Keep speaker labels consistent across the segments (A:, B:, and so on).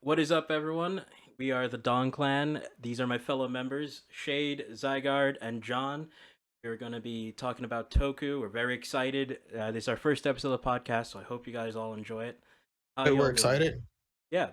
A: What is up, everyone? We are the Dawn Clan. These are my fellow members, Shade, Zygarde, and John. We're going to be talking about Toku. We're very excited. This is our first episode of the podcast, so I hope you guys all enjoy it. How
B: Wait,
A: you
B: we're
A: all doing?
B: excited.
A: Yeah,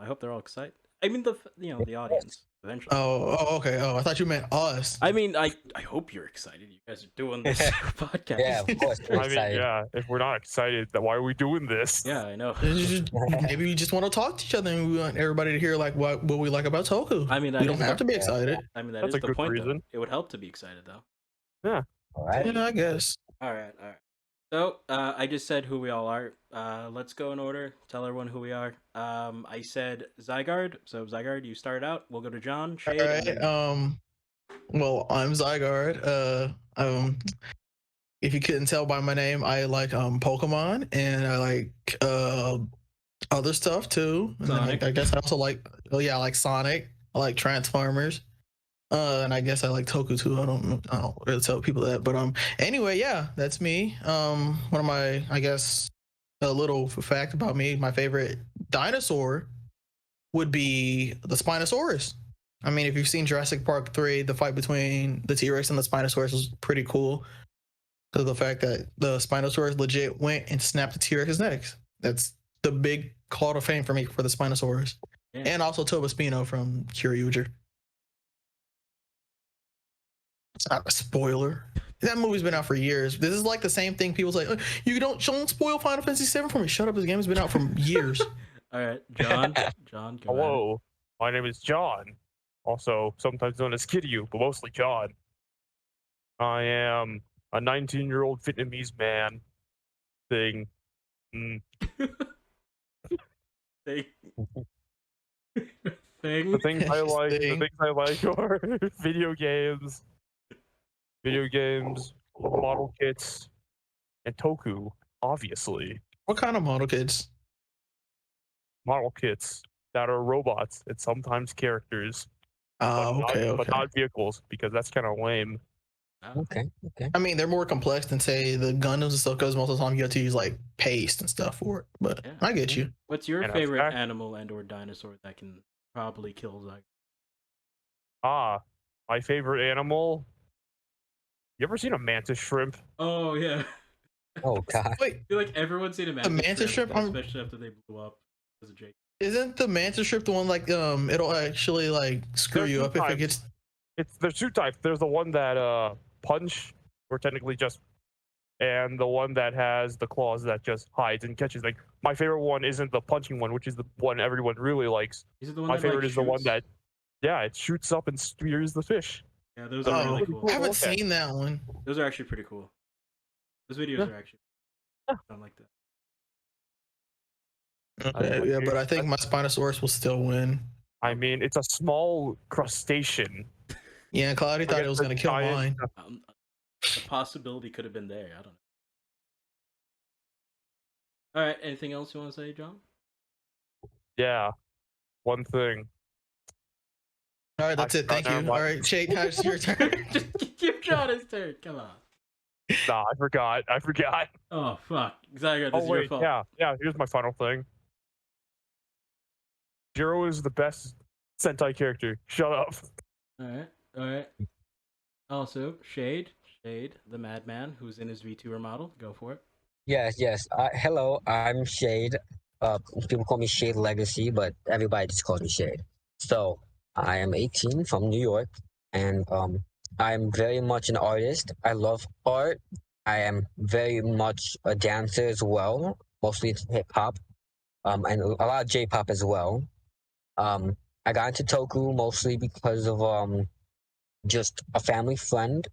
A: I hope they're all excited. I mean, the audience eventually.
B: Okay. Oh, I thought you meant us.
A: I mean, I hope you're excited. You guys are doing this podcast.
C: Yeah, of course, we're
D: I mean,
C: excited.
D: yeah, if we're not excited, then why are we doing this?
A: Yeah, I know.
B: Maybe we just want to talk to each other, and we want everybody to hear like what we like about Toku.
A: I mean,
B: we don't have to be excited.
A: I mean,
D: That's
A: is
D: a
A: the
D: good
A: point. Though.
D: reason.
A: It would help to be excited, though.
C: All right.
B: Yeah, I guess.
A: All right. So I just said who we all are. Let's go in order. Tell everyone who we are. I said Zygarde. So Zygarde, you start out. We'll go to John. Shade.
B: All right. Well, I'm Zygarde. If you couldn't tell by my name, I like Pokemon, and I like other stuff too. And then I guess I also like. Oh yeah, I like Sonic. I like Transformers. And I guess I like Toku too. I don't really tell people that, but anyway, yeah, that's me. One of my, I guess, a little fact about me, my favorite dinosaur would be the Spinosaurus. I mean, if you've seen Jurassic Park 3, the fight between the T-Rex and the Spinosaurus was pretty cool because of the fact that the Spinosaurus legit went and snapped the T-Rex's necks. That's the big call to fame for me for the Spinosaurus.
A: Yeah.
B: And also Toba Spino from Kyoryuger. It's not a spoiler. That movie's been out for years. This is like the same thing. People say, "You don't spoil Final Fantasy VII for me." Shut up. This game has been out for years.
A: All right, John. John, go
D: Hello, my name is John, also sometimes known as Kiryu, but mostly John. I am a 19-year-old Vietnamese man thing.
A: Thing.
D: The things I like, are video games, model kits, and Toku, obviously.
B: What kind of model kits?
D: Model kits that are robots and sometimes characters.
B: Okay.
D: But not vehicles, because that's kind of lame.
C: Okay.
B: I mean, they're more complex than say the Gundams and stuff because most of the time you have to use like paste and stuff for it. But
A: Yeah.
B: I get you.
A: What's your
D: And
A: favorite
D: fact-
A: animal and/or dinosaur that can probably kill Zygarde?
D: My favorite animal. You ever seen a mantis shrimp?
A: Oh yeah.
C: Oh God.
B: Wait,
A: I feel like everyone's seen a mantis,
B: mantis shrimp?
A: especially after they blew up as a Jake.
B: isn't the mantis shrimp the one like it'll actually like screw
D: There's
B: you
D: two
B: up if it
D: types.
B: gets?
D: There's two types. There's the one that punch, or technically just, and the one that has the claws that just hides and catches. Like my favorite one isn't the punching one, which is the one everyone really likes.
A: Is it the one
D: My
A: that,
D: favorite
A: like,
D: is the one
A: shoots?
D: that, yeah, it shoots up and spears the fish.
A: Yeah, those are really cool.
B: I haven't
D: Okay.
B: seen that one.
A: Those are actually pretty cool. Those videos
D: Yeah.
A: are actually.
D: Yeah.
A: I like that.
B: Okay, yeah, but I think my Spinosaurus will still win.
D: I mean, it's a small crustacean.
B: Yeah, Cloudy thought it was gonna kill mine.
A: The possibility could have been there. I don't know. All right. Anything else you want to say, John?
D: Yeah, one thing.
B: All right, that's it. Thank you. All right, Shade, now it's your turn.
A: Just give John his turn. Come on.
D: Nah, I forgot.
A: Oh fuck, Zygarde, this
D: Oh
A: is your
D: wait,
A: fault.
D: yeah. Here's my final thing. Jiro is the best Sentai character. Shut up.
A: All right. Also, Shade, the madman who's in his VTuber model. Go for it.
C: Yes. Hello, I'm Shade. People call me Shade Legacy, but everybody just calls me Shade. So I am 18 from New York, and I'm very much an artist. I love art. I am very much a dancer as well, mostly hip hop, and a lot of J-pop as well. I got into Toku mostly because of just a family friend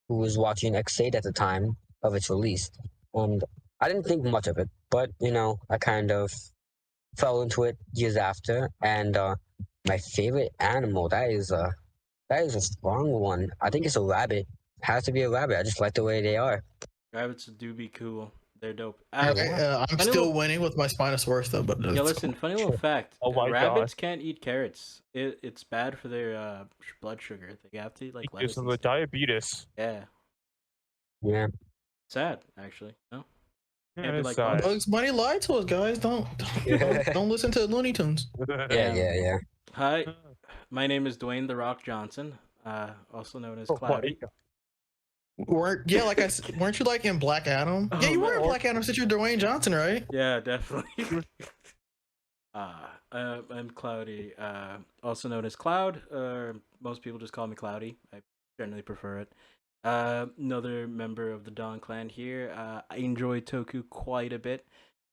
C: who was watching X8 at the time of its release, and I didn't think much of it, but I kind of fell into it years after. And my favorite animal, that is a strong one. I think it's a rabbit. It has to be a rabbit. I just like the way they are.
A: Rabbits do be cool. They're dope.
B: I'm
A: Funny
B: still
A: little-
B: winning with my Spinosaurus though, but
A: Yeah, listen. Funny little fact.
D: Oh my
A: rabbits can't eat carrots. It's bad for their blood sugar. They have to eat like
D: It
A: lettuce.
D: gives them
A: and
D: the
A: stuff.
D: diabetes.
A: Yeah.
C: Yeah.
A: Sad, actually. No.
D: Yeah,
A: Can't be
D: it's
A: like
D: alright.
B: Bugs Bunny lied to us, guys. Don't listen to Looney Tunes.
C: Yeah.
A: Hi, my name is Dwayne The Rock Johnson, also known as
D: Oh my
A: Cloudy.
D: God.
B: Weren't you like in Black Adam?
A: Oh,
B: Yeah, you were in
D: man.
B: Black Adam since you're Dwayne Johnson, right?
A: Yeah, definitely. I'm Cloudy, also known as Cloud. Most people just call me Cloudy. I generally prefer it. Another member of the Dawn Clan here. I enjoy Toku quite a bit.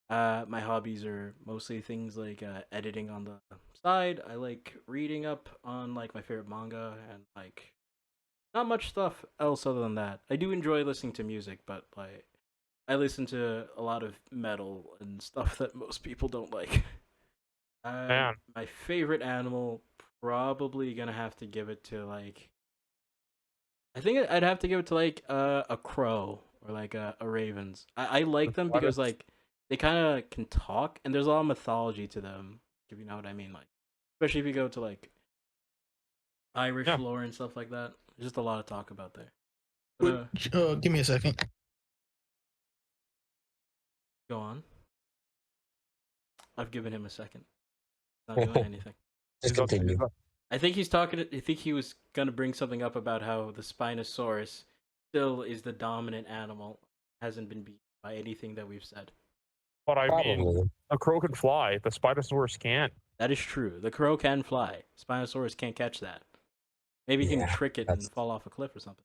A: My hobbies are mostly things like editing on the side. I like reading up on like my favorite manga and like not much stuff else other than that. I do enjoy listening to music, but like I listen to a lot of metal and stuff that most people don't like.
D: Man.
A: My favorite animal, probably gonna have to give it to like. I think I'd have to give it to like a crow or like a ravens. I like them
D: What
A: because
D: is-
A: like they kind of can talk and there's a lot of mythology to them. If you know what I mean, like especially if you go to like Irish
D: Yeah.
A: lore and stuff like that. There's just a lot of talk about there. But,
B: Give me a second.
A: go on. I've given him a second. Not doing anything.
C: Just
D: He's also-
C: continue.
A: I think he's talking. I think he was gonna bring something up about how the Spinosaurus still is the dominant animal, hasn't been beaten by anything that we've said.
D: But I mean,
C: Probably.
D: a crow can fly. The Spinosaurus can't.
A: That is true. The crow can fly. Spinosaurus can't catch that. Maybe he can
C: Yeah,
A: trick it
C: that's-
A: and fall off a cliff or something.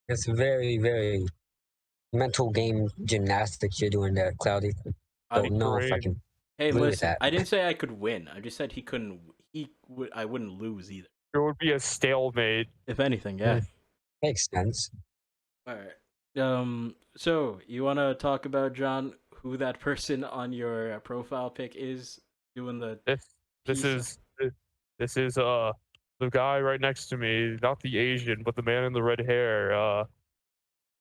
C: It's very, very mental game gymnastics you're doing there, Cloudy.
A: I-
C: Don't know if I
D: great.
C: can.
A: hey,
C: agree with
A: listen.
C: that.
A: I didn't say I could win. I just said he couldn't. He would. I wouldn't lose either.
D: There would be a stalemate.
A: If anything, yeah.
C: Makes sense.
A: All right. So you want to talk about, John, who that person on your profile pic is doing the?
D: This
A: Piece
D: this is the guy right next to me, not the Asian, but the man in the red hair.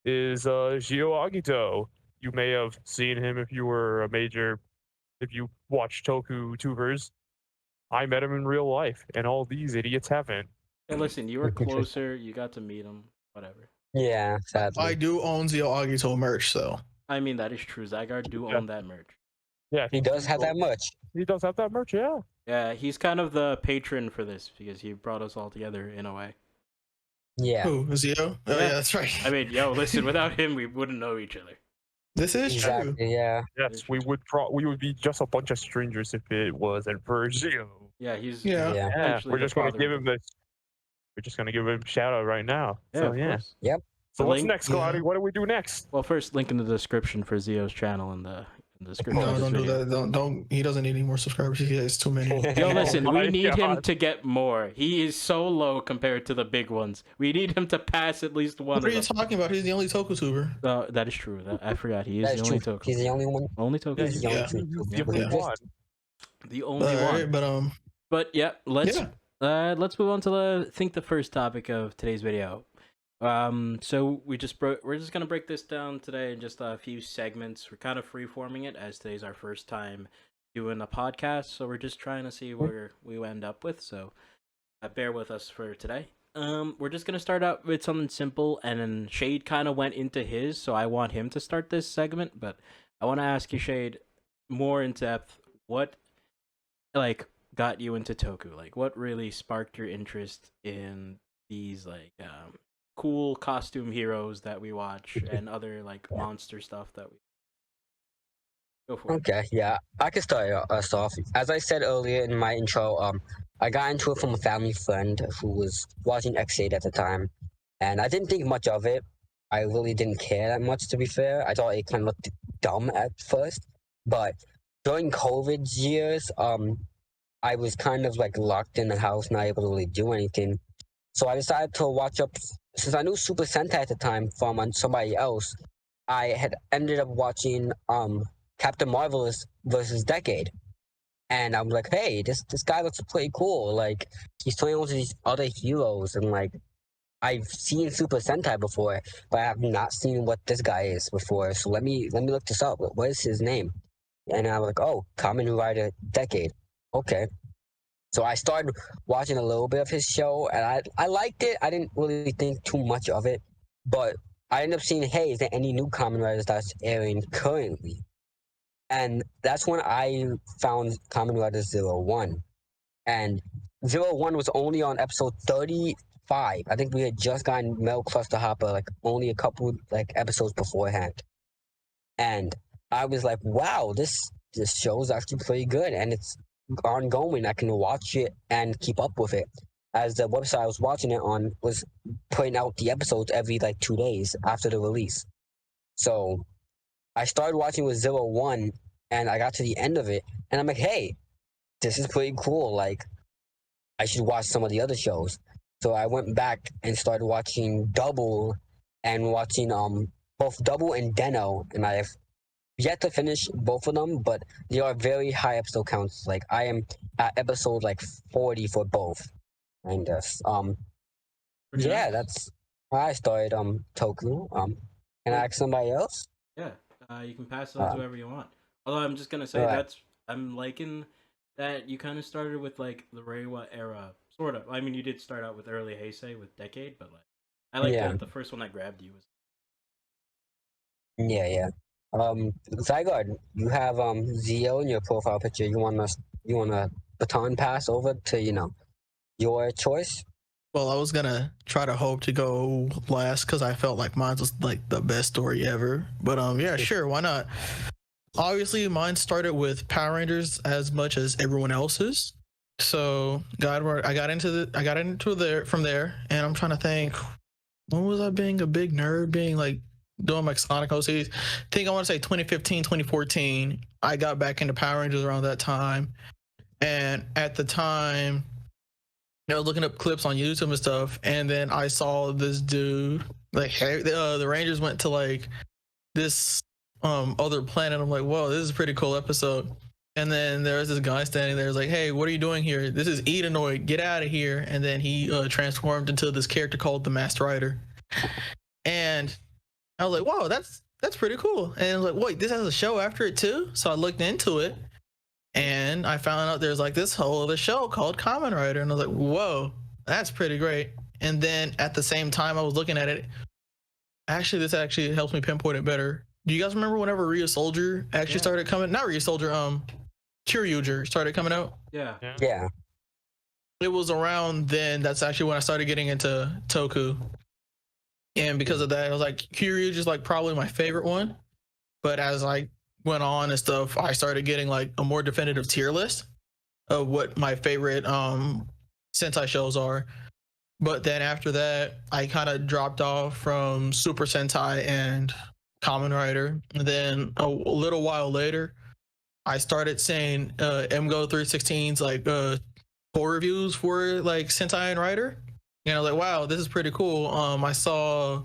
D: Is Gio Agito. You may have seen him if you were if you watched Toku tubers. I met him in real life, and all these idiots haven't.
A: Hey, listen. You were closer. You got to meet him. Whatever.
C: Yeah, sadly.
B: I do own Zio Agito merch, so
A: I mean, that is true. Zygarde do
D: Yeah.
A: own that merch.
D: Yeah,
C: He does have that much.
D: He does have that merch. Yeah.
A: Yeah, he's kind of the patron for this because he brought us all together in a way.
C: Yeah.
B: who Zio? Oh
A: Yeah.
B: yeah, that's right.
A: I mean, yo, listen, without him, we wouldn't know each other.
B: This is true.
C: Exactly. Yeah.
D: Yes, we would be just a bunch of strangers if it wasn't for Gio.
A: Yeah, he's
B: Yeah.
C: Yeah.
D: Yeah,
A: Essentially
D: we're
A: the
D: just gonna
A: father
D: give
A: of
D: him this. We're just gonna give him a shout out right now. So
A: of
D: yeah.
A: course.
D: So
A: The
D: what's
A: link-
D: next, Cloudy?
B: Yeah.
D: What do we do next?
A: Well, first, link in the description for Zio's channel in the description.
B: No,
A: of this
B: don't do
A: video.
B: that. Don't. He doesn't need any more subscribers. He has too many.
A: Yo, listen,
D: Oh
A: we
D: my
A: need him
D: God.
A: to get more. He is so low compared to the big ones. We need him to pass at least one
B: What are you
A: of them.
B: talking about? He's the only Tokutuber.
A: That is true. I forgot. He is
C: That's
A: the only
C: true.
A: Toku.
C: He's the only one.
A: Only Toku.
C: He's the only
B: Yeah.
C: true.
D: He's the
C: Yeah.
D: only
C: Yeah.
D: one.
A: The only
B: Alright,
A: one.
B: but
A: But yeah, let's
B: yeah.
A: let's move on to the first topic of today's video. So we're just gonna break this down today in just a few segments. We're kind of free-forming it as today's our first time doing a podcast, so we're just trying to see where we end up with. So bear with us for today. We're just gonna start out with something simple, and then Shade kind of went into his, so I want him to start this segment. But I want to ask you, Shade, more in depth. What like got you into Toku? Like, what really sparked your interest in these like cool costume heroes that we watch and other like monster stuff that we go for?
C: Okay, yeah, I can start us off. As I said earlier in my intro, I got into it from a family friend who was watching X8 at the time, and I didn't think much of it. I really didn't care that much, to be fair. I thought it kind of looked dumb at first, but during COVID years, I was kind of like locked in the house, not able to really do anything. So I decided to watch up. Since I knew Super Sentai at the time from somebody else, I had ended up watching Captain Marvelous versus Decade. And I'm like, hey, this guy looks pretty cool. Like, he's playing with these other heroes, and like, I've seen Super Sentai before, but I have not seen what this guy is before. So let me look this up. What is his name? And I'm like, oh, Kamen Rider Decade. Okay. So I started watching a little bit of his show, and I liked it. I didn't really think too much of it, but I ended up seeing, hey, is there any new Kamen Riders that's airing currently? And that's when I found Kamen Rider Zero One. And Zero One was only on episode 35. I think we had just gotten Mel Cluster Hopper like only a couple like episodes beforehand. And I was like, wow, this show is actually pretty good and it's ongoing. I can watch it and keep up with it. As the website I was watching it on was putting out the episodes every like 2 days after the release. So I started watching with Zero One and I got to the end of it and I'm like, hey, this is pretty cool. Like, I should watch some of the other shows. So I went back and started watching Double and watching both Double and Deno, and I have yet to finish both of them, but they are very high episode counts. Like I am at episode like 40 for both. And
A: Pretty
C: yeah,
A: nice.
C: that's how I started Toku. Can I ask somebody else?
A: Yeah, you can pass it on to
C: Uh,
A: whoever you want. Although I'm just gonna say
C: alright.
A: I'm liking that you kind of started with like the Reiwa era, sort of. I mean, you did start out with early Heisei with Decade, but like I like
C: Yeah,
A: the first one that grabbed you was.
C: yeah. Zygarde, you have Zio in your profile picture. You wanna baton pass over to, your choice?
B: Well, I was gonna try to hope to go last because I felt like mine was like the best story ever. But yeah, sure, why not? Obviously, mine started with Power Rangers as much as everyone else's. So I got into there from there, and I'm trying to think. When was I being a big nerd, being like doing my Sonic OCs? I think I want to say 2015, 2014. I got back into Power Rangers around that time, and at the time, I was looking up clips on YouTube and stuff, and then I saw this dude like, hey, the Rangers went to like this other planet. I'm like, whoa, this is a pretty cool episode. And then there's this guy standing there, like, hey, what are you doing here? This is Edenoid, get out of here. And then he transformed into this character called the Master Rider. And I was like, whoa, that's pretty cool. And I was like, wait, this has a show after it too. So I looked into it, and I found out there's like this whole other show called Kamen Rider, and I was like, whoa, that's pretty great. And then at the same time I was looking at it, actually this actually helps me pinpoint it better. Do you guys remember whenever Ryu Soldier actually started coming? Not Ryu Soldier, Kyryuger started coming out.
A: Yeah.
C: Yeah.
B: It was around then. That's actually when I started getting into Toku, and because of that, I was like, Kyryuger is like probably my favorite one. But as I went on and stuff, I started getting like a more definitive tier list of what my favorite Sentai shows are. But then after that, I kind of dropped off from Super Sentai and Kamen Rider. And then a little while later, I started saying MGO 316's like core reviews for like Sentai and Rider. And I was like, wow, this is pretty cool. I saw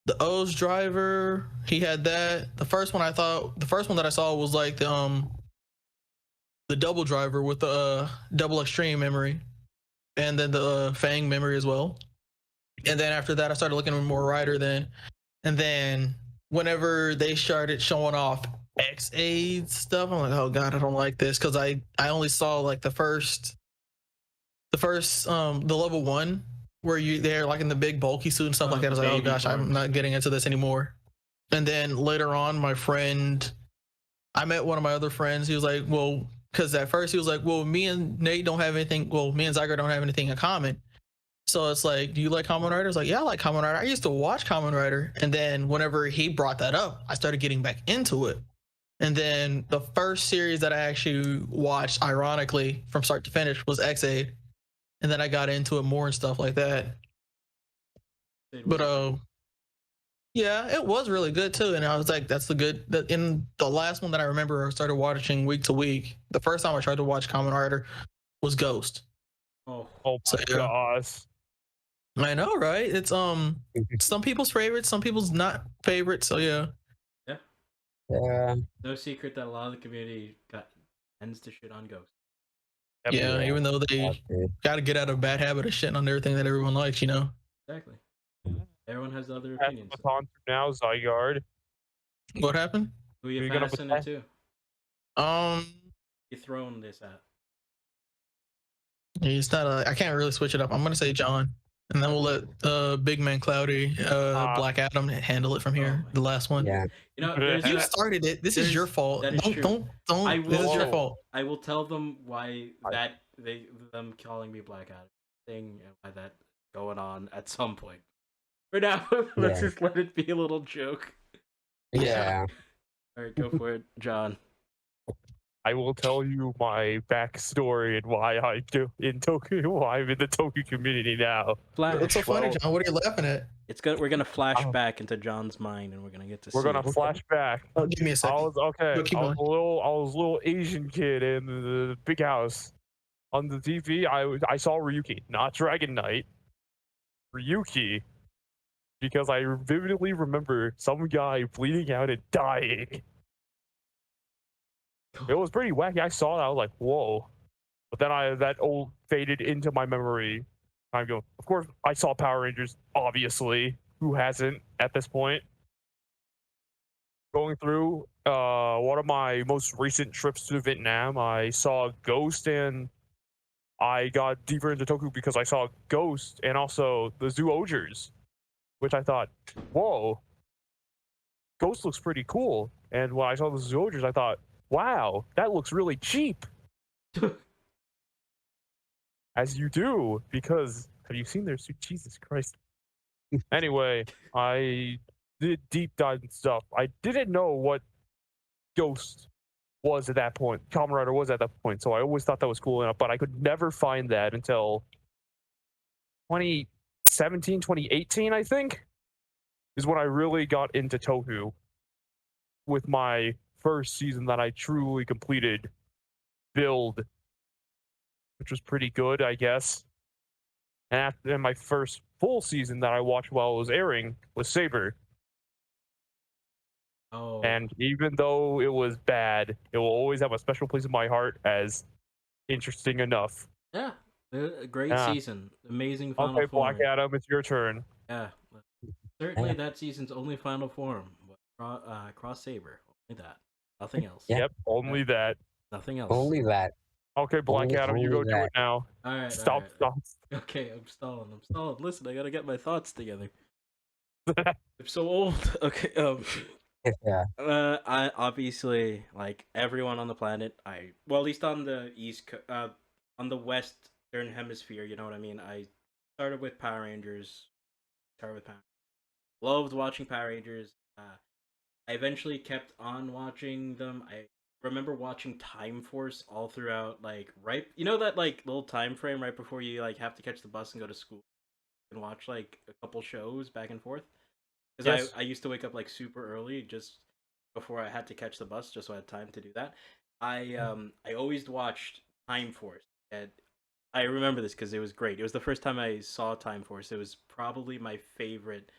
B: the O's driver. He had that. The first one that I saw was like the double driver with the double extreme memory, and then the Fang memory as well. And then after that, I started looking at more Rider then. And then whenever they started showing off X-Aid stuff, I'm like, oh god, I don't like this, because I only saw like the first the level 1 where they're like in the big bulky suit and stuff like that. I was like, oh gosh, I'm not getting into this anymore. And then later on, I met one of my other friends. He was like, well, because at first he was like, well, me and Nate don't have anything. Well, me and Zyger don't have anything in common. So it's like, do you like Kamen Rider? I was like, yeah, I like Kamen Rider. I used to watch Kamen Rider. And then whenever he brought that up, I started getting back into it. And then the first series that I actually watched, ironically, from start to finish, was X-Aid. And then I got into it more and stuff like that. But yeah, it was really good too. And I was like, that's in the last one that I remember I started watching week to week. The first time I tried to watch Kamen Rider was Ghost.
A: Oh,
D: Oh
B: So,
D: my
B: yeah.
D: gosh.
B: I know, right? It's some people's favorites, some people's not favorites. So yeah.
C: Yeah.
A: no secret that a lot of the community tends to shit on Ghost.
D: Yep.
B: Yeah, even though they
C: Okay.
B: got to get out of a bad habit of shitting on everything that everyone likes, you know.
A: Exactly. Everyone has other
D: Pass
A: opinions.
D: the baton to now, Zygarde.
B: What happened?
A: Who you
D: Who you gonna
A: fasten
D: pass?
A: it to? You throwing this at?
B: He's not I can't really switch it up. I'm gonna say John. And then we'll let Big Man Cloudy,
D: Ah.
B: Black Adam handle it from here.
A: my
B: The last one.
C: Yeah.
A: You know, there's
B: You
A: a,
B: started it. This is your
A: there's
B: fault.
A: that is true. I
B: Don't. This
A: will
B: is your
D: Whoa.
B: fault.
A: I will tell them why
D: I-
A: them calling me Black Adam thing and why that going on at some point. For now, let's
C: Yeah.
A: just let it be a little joke.
C: Yeah.
A: All right, go for it, John.
D: I will tell you my backstory and why I do in Tokyo. Why I'm in the Tokyo community now.
A: Flash.
B: What's so funny,
D: Well-
B: John? What are you laughing at?
A: We're gonna flash
D: Oh.
A: back into John's mind, and we're gonna get to
D: We're
A: see
D: gonna
A: it.
D: flash back.
B: Oh, give me a
D: I
B: second.
D: was okay.
B: Go, keep
D: I was
B: going.
D: a little Asian kid in the big house. On the TV, I saw Ryuki, not Dragon Knight. Ryuki, because I vividly remember some guy bleeding out and dying. It was pretty wacky. I saw that. I was like, whoa. But then that old faded into my memory. I go, of course, I saw Power Rangers, obviously. Who hasn't at this point? Going through one of my most recent trips to Vietnam, I saw Ghost, and I got deeper into Toku because I saw Ghost and also the Zoogers, which I thought, whoa, Ghost looks pretty cool. And when I saw the Zoogers, I thought, wow, that looks really cheap. As you do, because have you seen their suit? Jesus Christ. Anyway, I did deep dive and stuff. I didn't know what Ghost was at that point, Kamen Rider was at that point, so I always thought that was cool enough, but I could never find that until 2017, 2018, I think, is when I really got into Toku with my first season that I truly completed, Build, which was pretty good, I guess. And my first full season that I watched while it was airing was Saber.
A: Oh,
D: And even though it was bad, it will always have a special place in my heart as interesting enough.
A: yeah, a great
D: Yeah.
A: season, amazing final
D: Okay,
A: form.
D: Black Adam, it's your turn.
A: Yeah, certainly that season's only final form was Cross Saber. Only that, nothing else.
C: Yeah.
D: Yep, only that.
A: Nothing else.
C: Only that.
D: Okay, Black Adam, you go
C: only
D: do
C: that.
D: it now.
A: All right.
D: Stop,
A: all right.
D: stop.
A: Okay, I'm stalling. Listen, I gotta get my thoughts together. I'm so old. Okay.
C: Yeah.
A: I obviously like everyone on the planet. Well, at least on the on the Western Hemisphere. You know what I mean. I started with Power Rangers. Loved watching Power Rangers. I eventually kept on watching them. I remember watching Time Force all throughout, like right. You know that like little time frame right before you like have to catch the bus and go to school and watch like a couple shows back and forth. Because
D: Yes.
A: I used to wake up like super early just before I had to catch the bus, just so I had time to do that. I always watched Time Force, and I remember this because it was great. It was the first time I saw Time Force. It was probably my favorite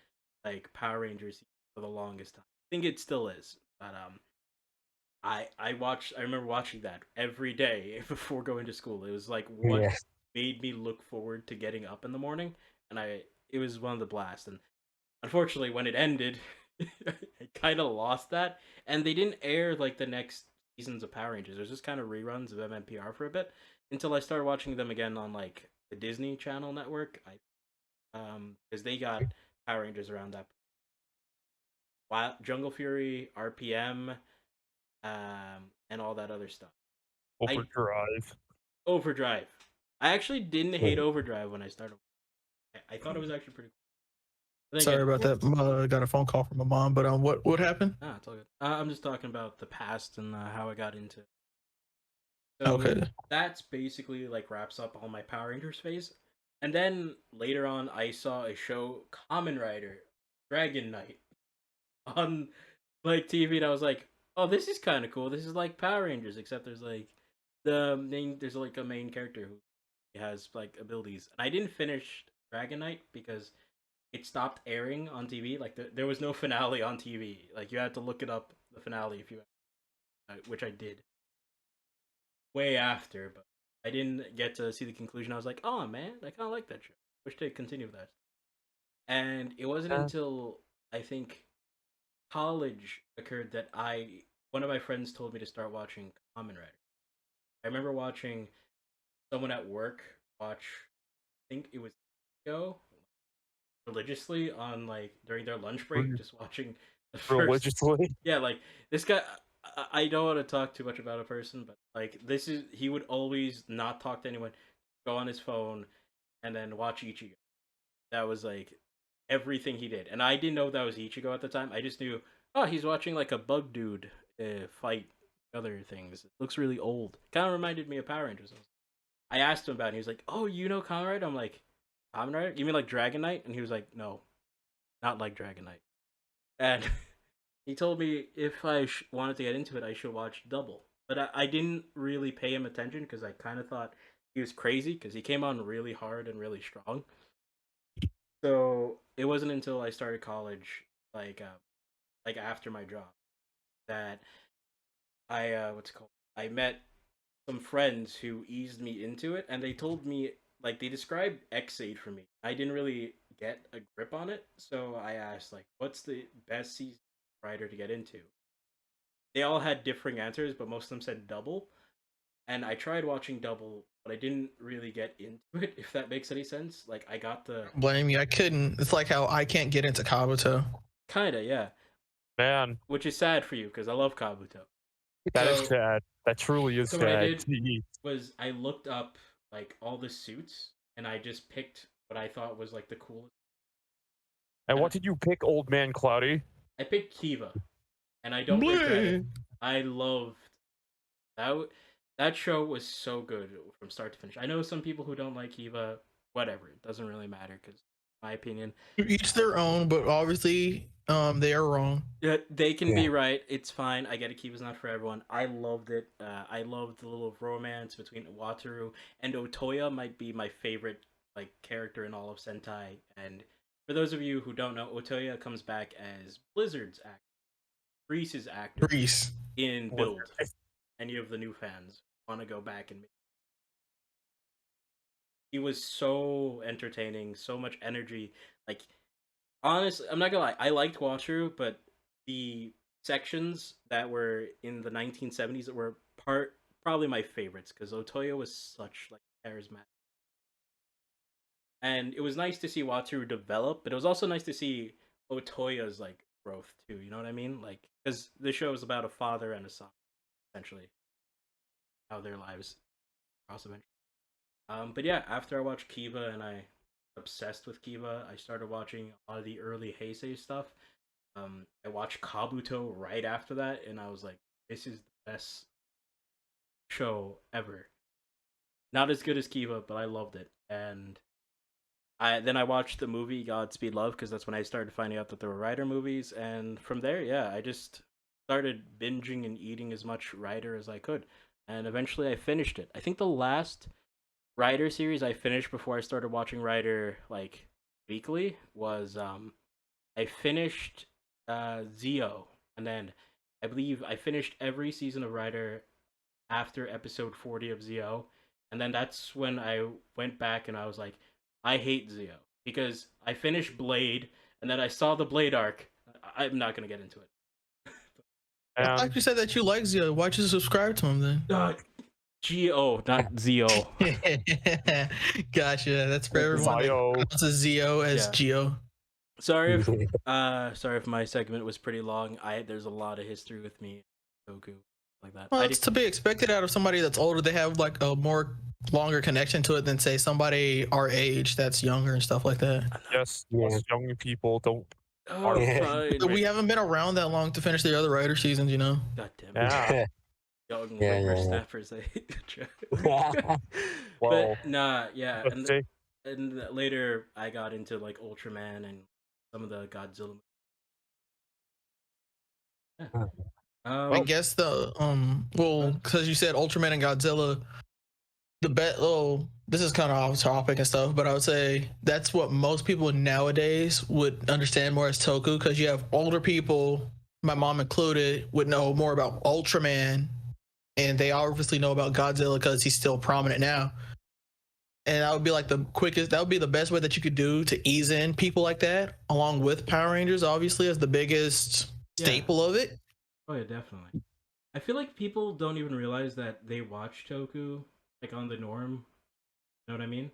A: like Power Rangers for the longest time. I think it still is, but I remember watching that every day before going to school. It was like what
C: Yeah.
A: made me look forward to getting up in the morning, and it was one of the blasts. And unfortunately, when it ended, I kind of lost that, and they didn't air like the next seasons of Power Rangers. It was just kind of reruns of MMPR for a bit until I started watching them again on like the Disney Channel network. Because they got Power Rangers around that. Jungle Fury, RPM, and all that other stuff.
D: Overdrive.
A: Overdrive. I actually didn't hate Overdrive when I started. I thought it was actually pretty cool.
B: Sorry about that. I got a phone call from my mom, but what happened?
A: Ah, it's all good. I'm just talking about the past and how I got into. So
B: Okay.
A: that's basically like wraps up all my Power Rangers phase. And then later on, I saw a show, Kamen Rider, Dragon Knight, on like TV, and I was like, "Oh, this is kind of cool. This is like Power Rangers, except there's like there's like a main character who has like abilities." And I didn't finish Dragon Knight because it stopped airing on TV. Like there was no finale on TV. Like you had to look it up the finale if you, which I did way after, but I didn't get to see the conclusion. I was like, oh man, I kind of like that show. Wish they'd continue with that. And it wasn't until I think college occurred that one of my friends told me to start watching Kamen Rider. I remember watching someone at work watch. I think it was Go. religiously on like during their lunch break, just watching the first.
D: Religiously.
A: Yeah, like this guy. I don't want to talk too much about a person, but like this is he would always not talk to anyone, go on his phone, and then watch Ichigo. That was like everything he did, and I didn't know that was Ichigo at the time. I just knew, oh, he's watching like a bug dude fight other things. It looks really old. Kind of reminded me of Power Rangers. I asked him about it. And he was like, "Oh, you know Kamen Rider?" I'm like, "Kamen Rider? You mean like Dragon Knight?" And he was like, "No, not like Dragon Knight." And he told me if I wanted to get into it, I should watch Double. But I didn't really pay him attention because I kind of thought he was crazy because he came on really hard and really strong. So it wasn't until I started college, like after my job, that I what's it called? I met some friends who eased me into it, and they told me like they described X8 for me. I didn't really get a grip on it, so I asked like, "What's the best season writer to get into?" They all had differing answers, but most of them said Double. And I tried watching Double, but I didn't really get into it. If that makes any sense, like I got the
B: Blame you. I couldn't. It's like how I can't get into Kabuto.
A: kinda yeah,
D: Man,
A: which is sad for you because I love Kabuto.
D: that is
A: So-
D: sad. That truly is
A: so what I
D: sad.
A: did was I looked up like all the suits and I just picked what I thought was like the coolest.
D: And what did you pick, Old Man Cloudy?
A: I picked Kiva, and I don't regret it.
B: Bleh.
A: I loved that. That show was so good from start to finish. I know some people who don't like Kiva. Whatever, it doesn't really matter because, my opinion,
B: Each their own, but obviously, they are wrong.
A: yeah, they can be
C: Yeah.
A: right. It's fine. I get it. Kiva's not for everyone. I loved it. I loved the little romance between Wataru and Otoya. Might be my favorite like character in all of Sentai. And for those of you who don't know, Otoya comes back as Blizzard's actor, Reese's actor
B: Grease.
A: in Build. Any of the new fans want to go back and he was so entertaining, so much energy. Like honestly, I'm not gonna lie, I liked Wataru, but the sections that were in the 1970s that were probably my favorites because Otoya was such like charismatic. And it was nice to see Wataru develop, but it was also nice to see Otoya's like growth too. You know what I mean? Like because the show is about a father and a son, essentially, how their lives cross eventually. But yeah, after I watched Kiva and I obsessed with Kiva, I started watching a lot of the early Heisei stuff. I watched Kabuto right after that, and I was like, "This is the best show ever." Not as good as Kiva, but I loved it. And I watched the movie Godspeed Love because that's when I started finding out that there were Rider movies, and from there, yeah, I just started binging and eating as much Rider as I could, and eventually I finished it. I think the last Rider series I finished before I started watching Rider like weekly was I finished Zio, and then I believe I finished every season of Rider after episode 40 of Zio, and then that's when I went back and I was like, I hate Zio because I finished Blade and then I saw the Blade arc. I'm not gonna get into it.
B: I
D: And
B: thought you said that you like Zio. Why'd you subscribe to him then?
A: Geo, not Zio.
B: Gotcha. That's for everyone.
D: Zio.
B: It's a Zio as
A: Yeah.
B: Geo.
A: Sorry if my segment was pretty long. There's a lot of history with me, Goku, like that.
B: Well,
A: I
B: it's
A: did,
B: to be expected out of somebody that's older. They have like a more longer connection to it than say somebody our age that's younger and stuff like that.
D: yes,
C: Yeah.
D: us young people don't.
A: oh,
C: Yeah.
A: fine.
B: But we haven't been around that long to finish the other Rider seasons, you know.
A: God damn it.
D: Yeah.
A: Young
C: Yeah, yeah, yeah.
A: whippersnappers. I hate the joke.
D: Well,
A: But nah, yeah.
D: Let's see.
A: And later I got into like Ultraman and some of the Godzilla. Yeah.
B: I guess the well, because you said Ultraman and Godzilla, the bet. Oh, this is kind of off topic and stuff, but I would say that's what most people nowadays would understand more as Toku, because you have older people, my mom included, would know more about Ultraman, and they obviously know about Godzilla because he's still prominent now. And that would be like the quickest. That would be the best way that you could do to ease in people like that, along with Power Rangers, obviously, as the biggest
A: Yeah.
B: staple of it.
A: Oh yeah, definitely. I feel like people don't even realize that they watch Toku like on the norm. You know what I mean?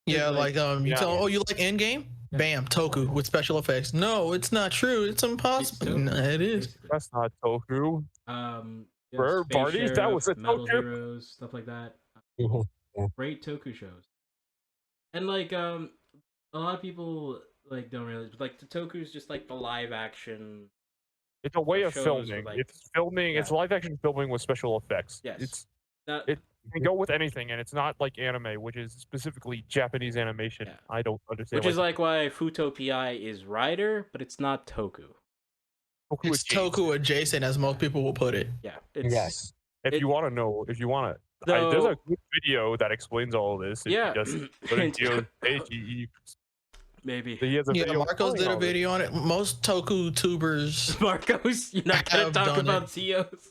B: Yeah,
A: like-
B: you
D: Yeah.
B: tell, oh, you like Endgame?
A: Yeah.
B: Bam, Toku with special effects. No, it's not true. It's impossible.
A: Toku,
B: No, it is.
A: basically.
D: That's not Toku.
A: Yeah,
D: For
A: Space
D: everybody, that
A: Sheriff,
D: was a
A: Metal
D: Toku.
A: Heroes, stuff like that.
C: Mhm.
A: Great Toku shows. And like a lot of people like don't realize, but like the Toku is just like the live action.
D: It's a way of
A: shows with,
D: filming.
A: like-
D: It's filming. It's
A: Yeah.
D: live action filming with special effects.
A: Yes.
D: It's
A: Not,
D: it can go with anything, and it's not like anime, which is specifically Japanese animation.
A: Yeah.
D: I don't understand.
A: which is like why Futopia is Rider, but it's not Toku.
D: Toku
B: It's
D: adjacent.
B: Toku adjacent, as most people will put it.
A: Yeah. It's,
C: Yes.
D: If you want to know, if you want to, there's
A: So-
D: a good video that explains all of this. If
A: Yeah.
D: You just put in GeoAge,
A: Maybe.
D: he has a
B: Yeah,
D: video
B: Marcos
D: explaining
B: did a
D: all this.
B: video on it. Most Toku tubers.
A: Marcos, you're not gonna
B: have
A: talk
B: done
A: about
B: it.
A: CEOs.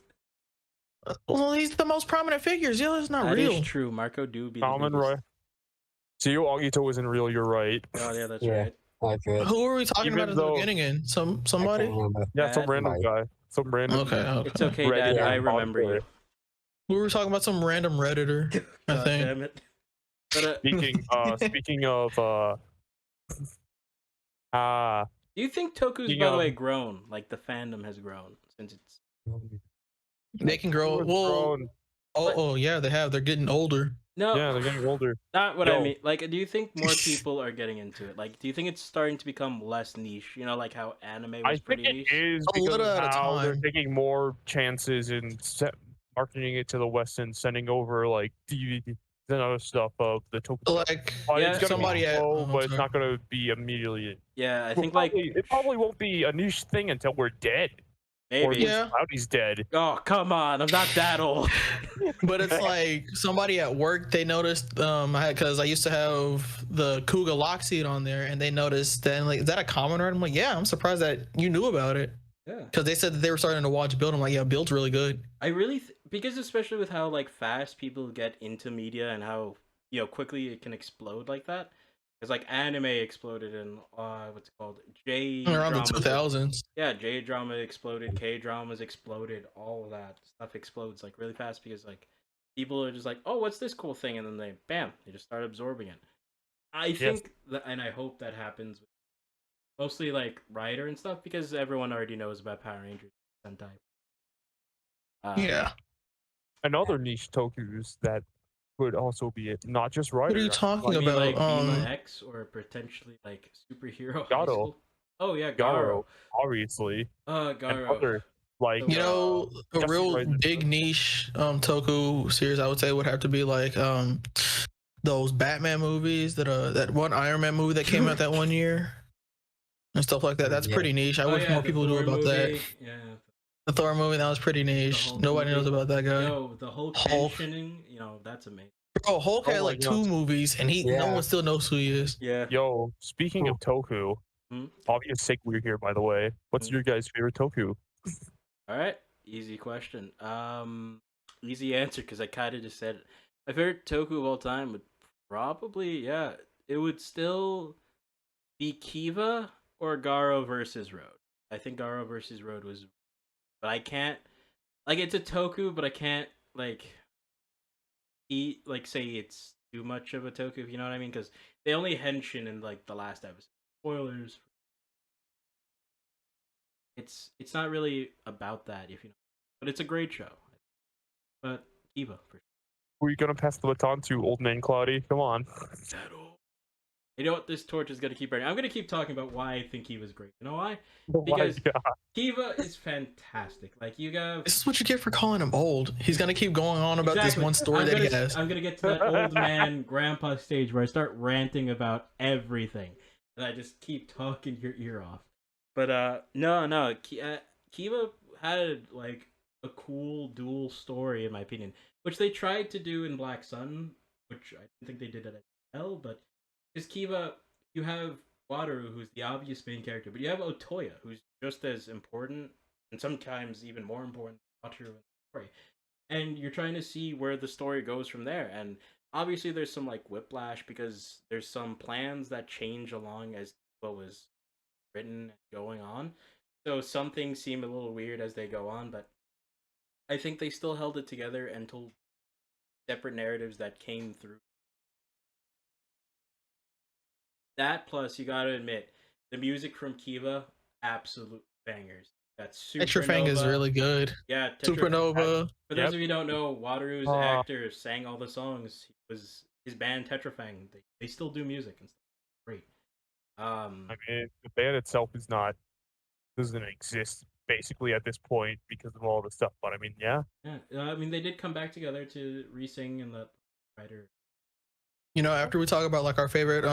B: Well, he's the most prominent figures. Yeah, it's not
A: That
B: real.
A: is true. Marco do be the
D: Salmon
A: biggest.
D: Roy. Seo Agito isn't real. You're right.
A: Oh yeah, that's
C: Yeah.
A: right.
C: Okay.
B: Who are we talking
D: Even
B: about at the
D: though-
B: beginning? In
C: I
B: somebody?
C: can't remember.
D: Yeah, some
A: Bad
D: random
C: guy.
D: guy. Some random.
B: Okay, okay.
A: It's okay,
D: Reddit
A: Dad.
C: yeah,
A: I remember you.
D: popular.
B: We were talking about some random redditor. I
A: God
B: think.
A: damn it. But
D: Speaking of
A: do you think Toku's,
D: Speaking
A: by the
D: of-
A: way, grown? Like the fandom has grown since it's.
B: They can grow.
D: was
B: Well,
D: grown.
B: oh yeah, they have. They're getting older.
A: No,
D: Yeah, they're getting older.
A: not what I
D: Yo.
A: mean. Like, do you think more people are getting into it? Like, do you think it's starting to become less niche? You know, like how anime was
D: I think
A: pretty
D: it
A: niche.
D: is
B: A
D: because
B: little
D: of
B: at a
D: how they're
B: time.
D: taking more chances in marketing it to the West and sending over like DVD and other stuff of the Toku.
B: Like
A: Yeah,
D: It's gonna
B: somebody
D: be
B: at-
D: slow,
B: oh,
D: but it's
B: sorry.
D: not gonna be immediately.
A: Yeah, I
D: We'll
A: think like
D: it probably won't be a niche thing until we're dead, or
A: maybe.
B: Yeah.
D: Cloudy's dead.
A: Oh come on! I'm not that old.
B: But it's like somebody at work, they noticed because I used to have the Kuga lock seat on there, and they noticed that, like, is that a common art? I'm like, yeah, I'm surprised that you knew about it,
A: Yeah.
B: because they said that they were starting to watch Build. I'm like, yeah, Build's really good.
A: I really because especially with how like fast people get into media and how quickly it can explode like that. Because like anime exploded in what's it called J
B: Around the
A: dramas.
B: 2000s.
A: Yeah, J drama exploded, K dramas exploded, all of that stuff explodes like really fast because like people are just like, oh, what's this cool thing, and then they just start absorbing it. I think that, and I hope that happens with mostly like Rider and stuff because everyone already knows about Power Rangers Sentai.
B: Yeah.
D: Another niche Tokus that could also be it, not just Rider.
B: What are you talking
A: You mean
B: about?
A: like Bima X or potentially like superhero high
D: Garo.
A: school? Oh yeah,
D: Garo,
A: Garo.
D: obviously. And
A: Garo.
D: other like
A: So-
B: You know, a
D: Justin
B: real
D: Roizen.
B: big niche Toku series I would say would have to be like those Batman movies that one Iron Man movie that came out that one year and stuff like that. That's
C: Yeah.
B: pretty niche. I
A: Oh,
B: wish
A: yeah,
B: more
A: the
B: people knew
A: Thor
B: about that.
A: movie. Yeah.
B: The Thor movie, that was pretty niche.
A: Hulk
B: Nobody knows
A: movie.
B: about that guy.
A: Yo, the Hulk
B: Hulk.
A: mentioning, that's amazing.
B: Bro, Hulk
D: Oh
B: had
D: my
B: like
D: God.
B: 2 movies, and no
C: Yeah.
B: one still knows who he is.
A: Yeah.
D: Yo, speaking of Toku,
A: Hmm?
D: obvious segue here, by the way. What's
A: Hmm.
D: your guys' favorite Toku?
A: All right. Easy question. Easy answer because I kind of just said it. My favorite Toku of all time would probably, it would still be Kiva or Garo versus Road. I think Garo versus Road was, but I can't, like, it's a Toku, but I can't say it's too much of a Toku, if you know what I mean, because they only henshin in like the last episode. Spoilers. It's not really about that, if you know, but it's a great show. But Kiva for
D: Were you gonna pass the baton to Old Man Cloudy? Come on.
A: sure. You know what? This torch is gonna keep burning. I'm gonna keep talking about why I think Kiva's great. You know why?
D: Oh my
A: Because-
D: God.
A: Kiva is fantastic. Like you got.
B: This is what you get for calling him old. He's gonna keep going on about this one story that he has.
A: I'm gonna get to that old man grandpa stage where I start ranting about everything, and I just keep talking your ear off. But no, Kiva had like a cool dual story in my opinion, which they tried to do in Black Sun, which I don't think they did it as well. But because Kiva, you have Wataru, who's the obvious main character, but you have Otoya, who's just as important and sometimes even more important than Wataru in the story. And you're trying to see where the story goes from there. And obviously, there's some like whiplash because there's some plans that change along as what was written and going on. So some things seem a little weird as they go on, but I think they still held it together and told separate narratives that came through. That plus you got to admit the music from Kiva, absolute bangers. That's
B: Tetra Fang is really good.
A: Yeah,
B: Supernova.
A: For those
D: Yep.
A: of you who don't know, Wataru's actor sang all the songs. He was his band Tetrafang. They still do music and stuff. Great.
D: I mean, the band itself doesn't exist basically at this point because of all the stuff. But I mean, yeah.
A: Yeah. I mean, they did come back together to re-sing in the writer.
B: You know, after we talk about like our favorite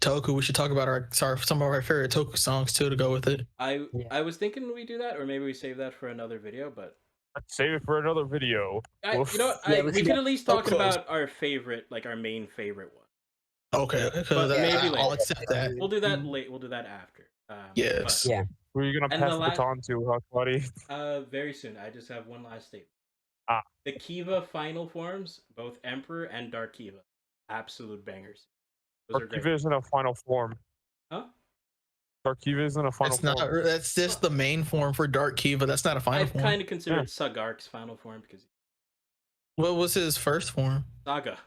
B: Toku, we should talk about some of our favorite Toku songs too to go with it.
A: I was thinking we do that, or maybe we save that for another video. But
D: Let's save it for another video.
A: you know what?
C: Yeah,
A: we could at least talk
B: close.
A: about our favorite, like our main favorite one.
B: Okay,
A: But
B: because
A: maybe
B: I'll
A: later.
B: accept that.
A: We'll do that late. We'll do that after.
B: Yes.
A: but,
C: Yeah.
D: Who are you gonna
A: And
D: pass
A: the
D: the baton to, huh, buddy?
A: very soon. I just have one last statement.
D: Ah.
A: The Kiva final forms, both Emperor and Dark Kiva, absolute bangers. Those are
D: Dark Kiva
A: great.
D: isn't a final form.
A: Huh?
D: Dark Kiva isn't a final
B: It's not.
D: form.
B: That's just the main form for Dark Kiva. That's not a final
A: I
B: form.
A: kind of consider it Sagark's final form because
B: What was his first form?
A: Saga.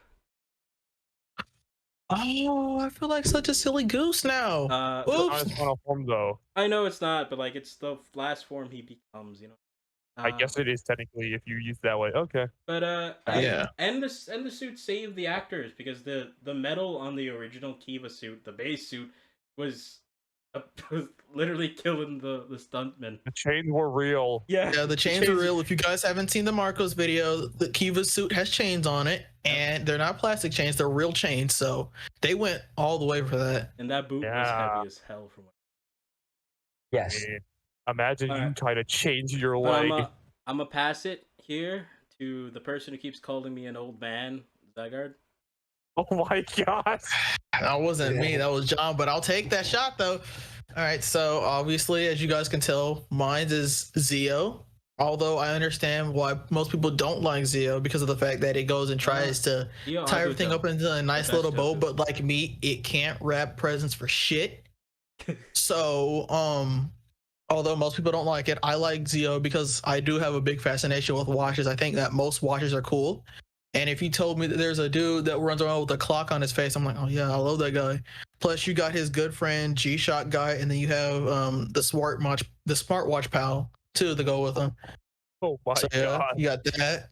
B: Oh, I feel like such a silly goose now.
A: But
B: Oops.
D: Not his final form though.
A: I know it's not, but like it's the last form he becomes, you know.
D: I guess it is technically if you use it that way. Okay.
A: But
B: Yeah.
A: and the suit saved the actors because the metal on the original Kiva suit, the base suit, was literally killing the stuntmen.
D: The chains were real.
A: Yeah,
B: Yeah, the chains are real. If you guys haven't seen the Marcos video, the Kiva suit has chains on it, and they're not plastic chains; they're real chains. So they went all the way for that.
A: And that boot was
D: Yeah.
A: heavy as hell from what.
C: Yes.
D: I mean, imagine you
A: Alright.
D: try to change your
A: But
D: leg.
A: I'm gonna pass it here to the person who keeps calling me an old man, Zygarde.
D: Oh my god.
B: That wasn't me; that was John. But I'll take that shot though. All right. So obviously, as you guys can tell, mine is Zio. Although I understand why most people don't like Zio because of the fact that it goes and tries to
A: Yo,
B: tie
A: I'll do
B: everything
A: Joe.
B: up into a nice
A: That's
B: little bow.
A: Joe.
B: But like me, it can't wrap presents for shit. So although most people don't like it, I like Zio because I do have a big fascination with watches. I think that most watches are cool. And if you told me that there's a dude that runs around with a clock on his face, I'm like, oh yeah, I love that guy. Plus, you got his good friend G-Shock guy, and then you have the smartwatch pal too to go with him.
D: Oh my
B: So yeah,
D: god.
B: you got that.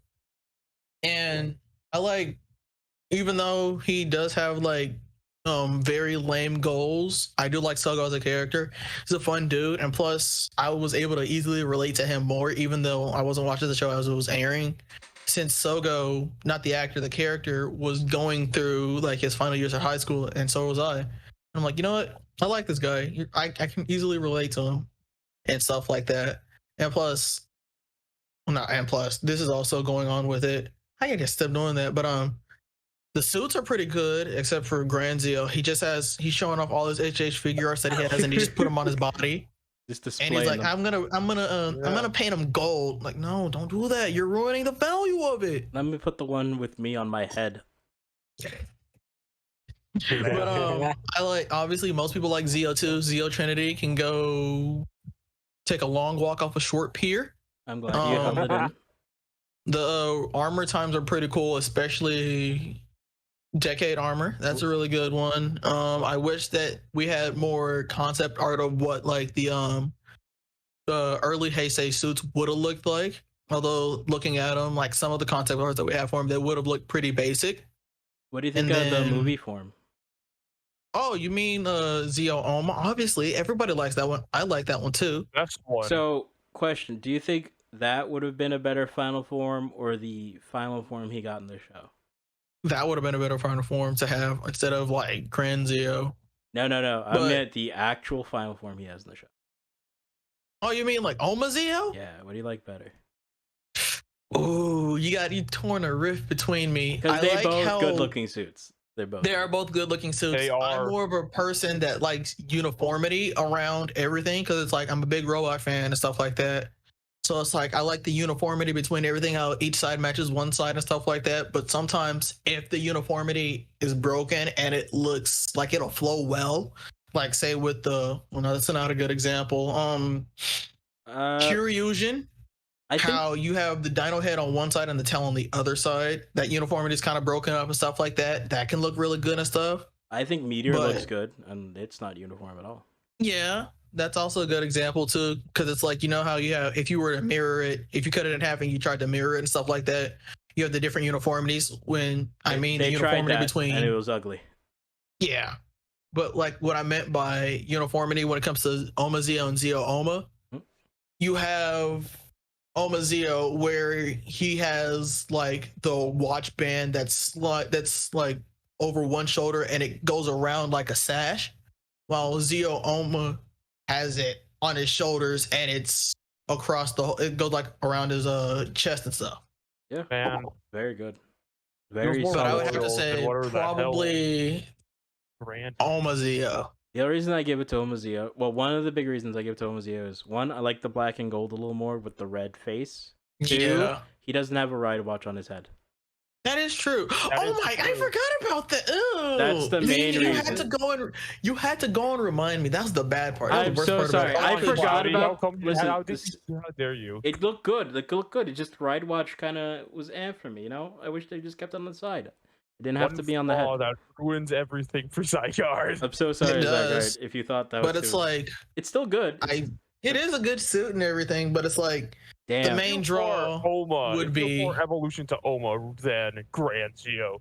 B: And I like, even though he does have like very lame goals, I do like Sogo as a character. He's a fun dude, and plus I was able to easily relate to him more, even though I wasn't watching the show as it was airing. Since Sogo, not the actor, the character, was going through like his final years of high school, and so was I. I'm like, you know what? I like this guy. I can easily relate to him and stuff like that. And plus, well, not and plus, this is also going on with it. I gotta stop doing that, but the suits are pretty good, except for Granzio. He's showing off all his HH figure arts that he has, and he just put them on his body.
A: Just
B: And
A: displaying
B: he's like,
A: them.
B: I'm gonna paint him gold. Like, no, don't do that. You're ruining the value of it.
A: Let me put the one with me on my head.
B: But I like, obviously most people like Zio too. Zio Trinity can go take a long walk off a short pier.
A: I'm glad you held it in.
B: The armor times are pretty cool, especially Decade armor. That's a really good one. I wish that we had more concept art of what like the early Heisei suits would have looked like. Although looking at them, like some of the concept art that we have for them, they would have looked pretty basic.
A: What do you think
B: And
A: of the
B: then-
A: movie form?
B: Oh, you mean Zio Oma? Obviously, everybody likes that one. I like that one too.
D: That's one.
A: So, question: do you think that would have been a better final form, or the final form he got in the show?
B: That would have been a better final form to have instead of like Grand Zio.
A: No. I
B: But-
A: meant the actual final form he has in the show.
B: Oh, you mean like Oma Zio?
A: Yeah, what do you like better?
B: Oh, you torn a rift between me.
A: Because
B: I
A: they
B: like
A: both
B: how
A: good-looking suits. They're both.
B: they are both good looking suits.
D: They are.
B: I'm more of a person that likes uniformity around everything because it's like I'm a big robot fan and stuff like that. So it's like I like the uniformity between everything, how each side matches one side and stuff like that. But sometimes if the uniformity is broken and it looks like it'll flow well, like say with the well, no, that's not a good example. Kyryuujin,
A: I think
B: how you have the dino head on one side and the tail on the other side. That uniformity is kind of broken up and stuff like that. That can look really good and stuff.
A: I think Meteor
B: But-
A: looks good, and it's not uniform at all.
B: Yeah, that's also a good example too, because it's like, you know how you have, if you were to mirror it, if you cut it in half and you tried to mirror it and stuff like that, you have the different uniformities. When I mean the
A: They tried
B: uniformity
A: that,
B: between,
A: and it was ugly.
B: yeah, but like what I meant by uniformity when it comes to Oma Zio and Zio Oma,
A: Hmm.
B: you have Oma Zio where he has like the watch band that's like over one shoulder and it goes around like a sash, while Zio Oma has it on his shoulders and it's across it goes like around his chest and stuff.
A: Yeah,
D: Man,
A: very good.
D: It
A: Very
D: was more
B: But I
A: solid.
B: would have to
D: Memorial than
B: say
D: whatever the hell
B: probably
D: Grant.
B: Oma Zio.
A: The other reason I give it to Omazeo, well, one of the big reasons I give it to Omazeo is one, I like the black and gold a little more with the red face. Two,
B: Yeah.
A: he doesn't have a ride watch on his head.
B: That is true.
D: That
B: Oh
D: is
B: my! I
D: true.
B: forgot about that. Ew.
A: That's the main
B: you
A: reason.
B: You had to go and remind me. That's the bad part. That's
A: I'm
B: the worst
A: so
B: part
A: sorry.
B: About it.
A: I
D: Come on,
A: forgot
D: Cloudy,
A: about-
D: How come?
A: listen,
D: How dare you?
A: It looked good. It looked good. It just ride watch kind of was for me. You know, I wish they just kept it on the side. It didn't have
D: One
A: to be on the
D: flaw
A: head.
D: that ruins everything for Zygarde.
A: I'm so sorry,
B: does.
A: Zygarde, if you thought that was.
B: But it's
A: too-
B: like
A: it's still good.
B: it is a good suit and everything, but it's like
A: Damn.
B: the main draw
D: Oma
B: would
D: it'd feel
B: be-
D: more evolution to Oma than Grand Geo.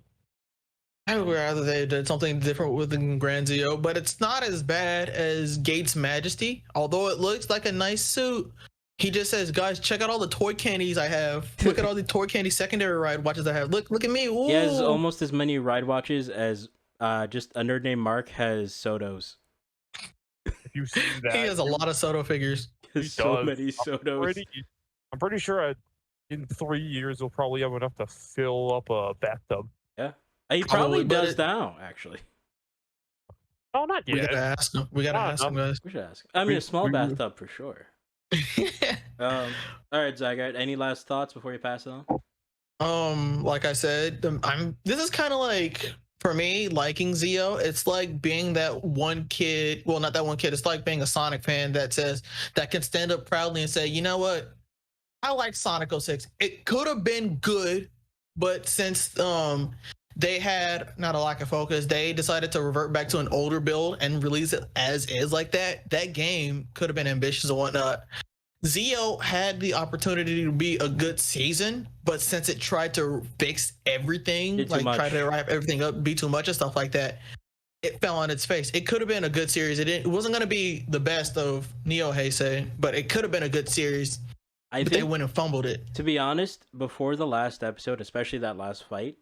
B: I would rather they did something different with the Grand Zio, but it's not as bad as Gates Majesty. Although it looks like a nice suit, he just says, "Guys, check out all the toy candies I have. Look at all the toy candy secondary ride watches I have. Look at me. Ooh.
A: He has almost as many ride watches as just a nerd named Mark has Sotos.
D: If you've seen that,
B: He has a lot of Soto figures.
A: He has so
D: does.
A: many Sotos.
D: I'm pretty sure in 3 years we'll probably have enough to fill up a bathtub.
A: He
B: Probably,
A: probably
B: but
A: does
B: it-
A: now, actually.
D: Oh, not
B: We
D: yet.
B: gotta ask him. We gotta
D: Ah,
B: ask him, guys.
A: We should ask. I mean,
D: We-
A: a small
D: we-
A: bathtub for sure. All right, Zygarde. Any last thoughts before you pass it on?
B: Like I said, this is kind of like, for me, liking Zio, it's like being that one kid, well, not that one kid, it's like being a Sonic fan that can stand up proudly and say, you know what, I like Sonic 06. It could have been good, but since they had not a lack of focus, they decided to revert back to an older build and release it as is like that. That game could have been ambitious and whatnot. Zio had the opportunity to be a good season, but since it tried to fix everything,
A: Did too
B: like
A: much.
B: try to wrap everything up, be too much and stuff like that, it fell on its face. It could have been a good series. It wasn't going to be the best of Neo Heisei, but it could have been a good series.
A: I
B: But they
A: think,
B: went and fumbled it.
A: to be honest, before the last episode, especially that last fight,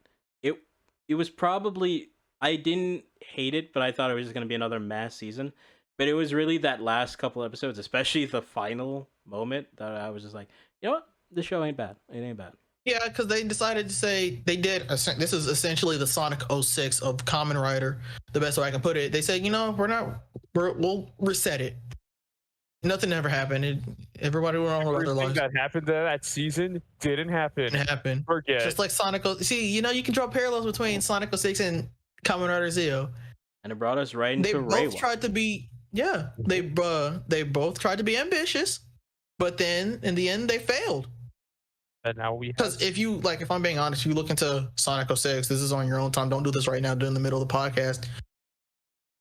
A: it was probably, I didn't hate it, but I thought it was just going to be another mass season. But it was really that last couple episodes, especially the final moment, that I was just like, you know what? This show ain't bad. It ain't bad.
B: Yeah, because they decided to say they did. This is essentially the Sonic 06 of Kamen Rider, the best way I can put it. They said, you know, we'll reset it. Nothing ever happened. Everybody went on about their
D: Everything
B: lives.
D: that happened to that season didn't happen.
B: Didn't happen.
D: Forget.
B: Just like Sonic. See, you know, you can draw parallels between Sonic 06 and Kamen Rider Zio.
A: And it brought us right
B: They
A: into
B: both
A: Reiwa.
B: tried to be, yeah, they both tried to be ambitious, but then in the end they failed.
D: And now we have
B: Because if I'm being honest, you look into Sonic 06, this is on your own time. Don't do this right now, do it in the middle of the podcast.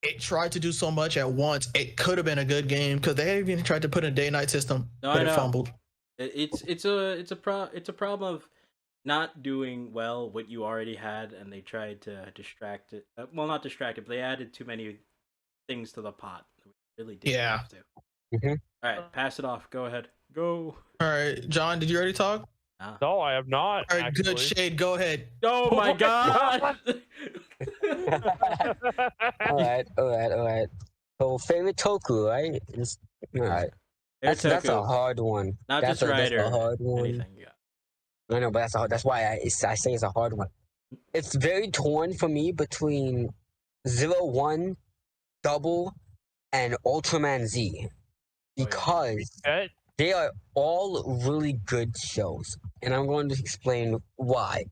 B: It tried to do so much at once. It could have been a good game because they even tried to put in a day-night system,
A: No,
B: but
A: I
B: it
A: know.
B: fumbled.
A: It's a problem of not doing well what you already had, and they tried to distract it. Well, not distract it, but they added too many things to the pot. We really didn't
B: Yeah.
A: have to.
C: Mhm.
A: All right, pass it off. Go ahead. Go.
B: All right, John, did you already talk?
D: No, I have not.
B: All right,
D: actually.
B: good. Shade, go ahead.
A: Oh my god!
C: All right. So favorite Toku, right? All right. That's a
A: Toku,
C: hard one.
A: not
C: that's
A: just Rider.
C: a hard one.
A: Anything. Yeah.
C: I know, but that's why I say it's a hard one. It's very torn for me between 01, Double, and Ultraman Z,
A: yeah.
C: because
D: That-
C: they are all really good shows, and I'm going to explain why.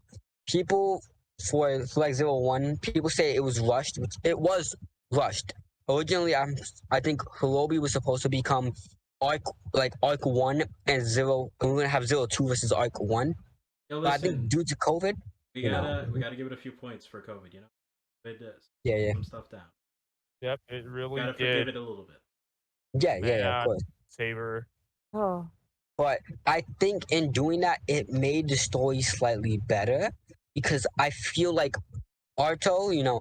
C: People for like 01, people say it was rushed, which it was rushed. Originally, I think Hirobi was supposed to become Arc 1 and Zero. And we're gonna have 02 versus Arc 1.
A: Yo,
C: But I
A: listen,
C: think due to COVID,
A: we
C: you know.
A: gotta give it a few points for COVID. You know. Would
C: Yeah, yeah,
A: some stuff down.
D: Yep, it really
A: Gotta forgive
D: did.
A: it a little bit.
C: yeah, of
D: Man,
C: course.
D: Saber. Oh.
C: But I think in doing that, it made the story slightly better because I feel like Arto,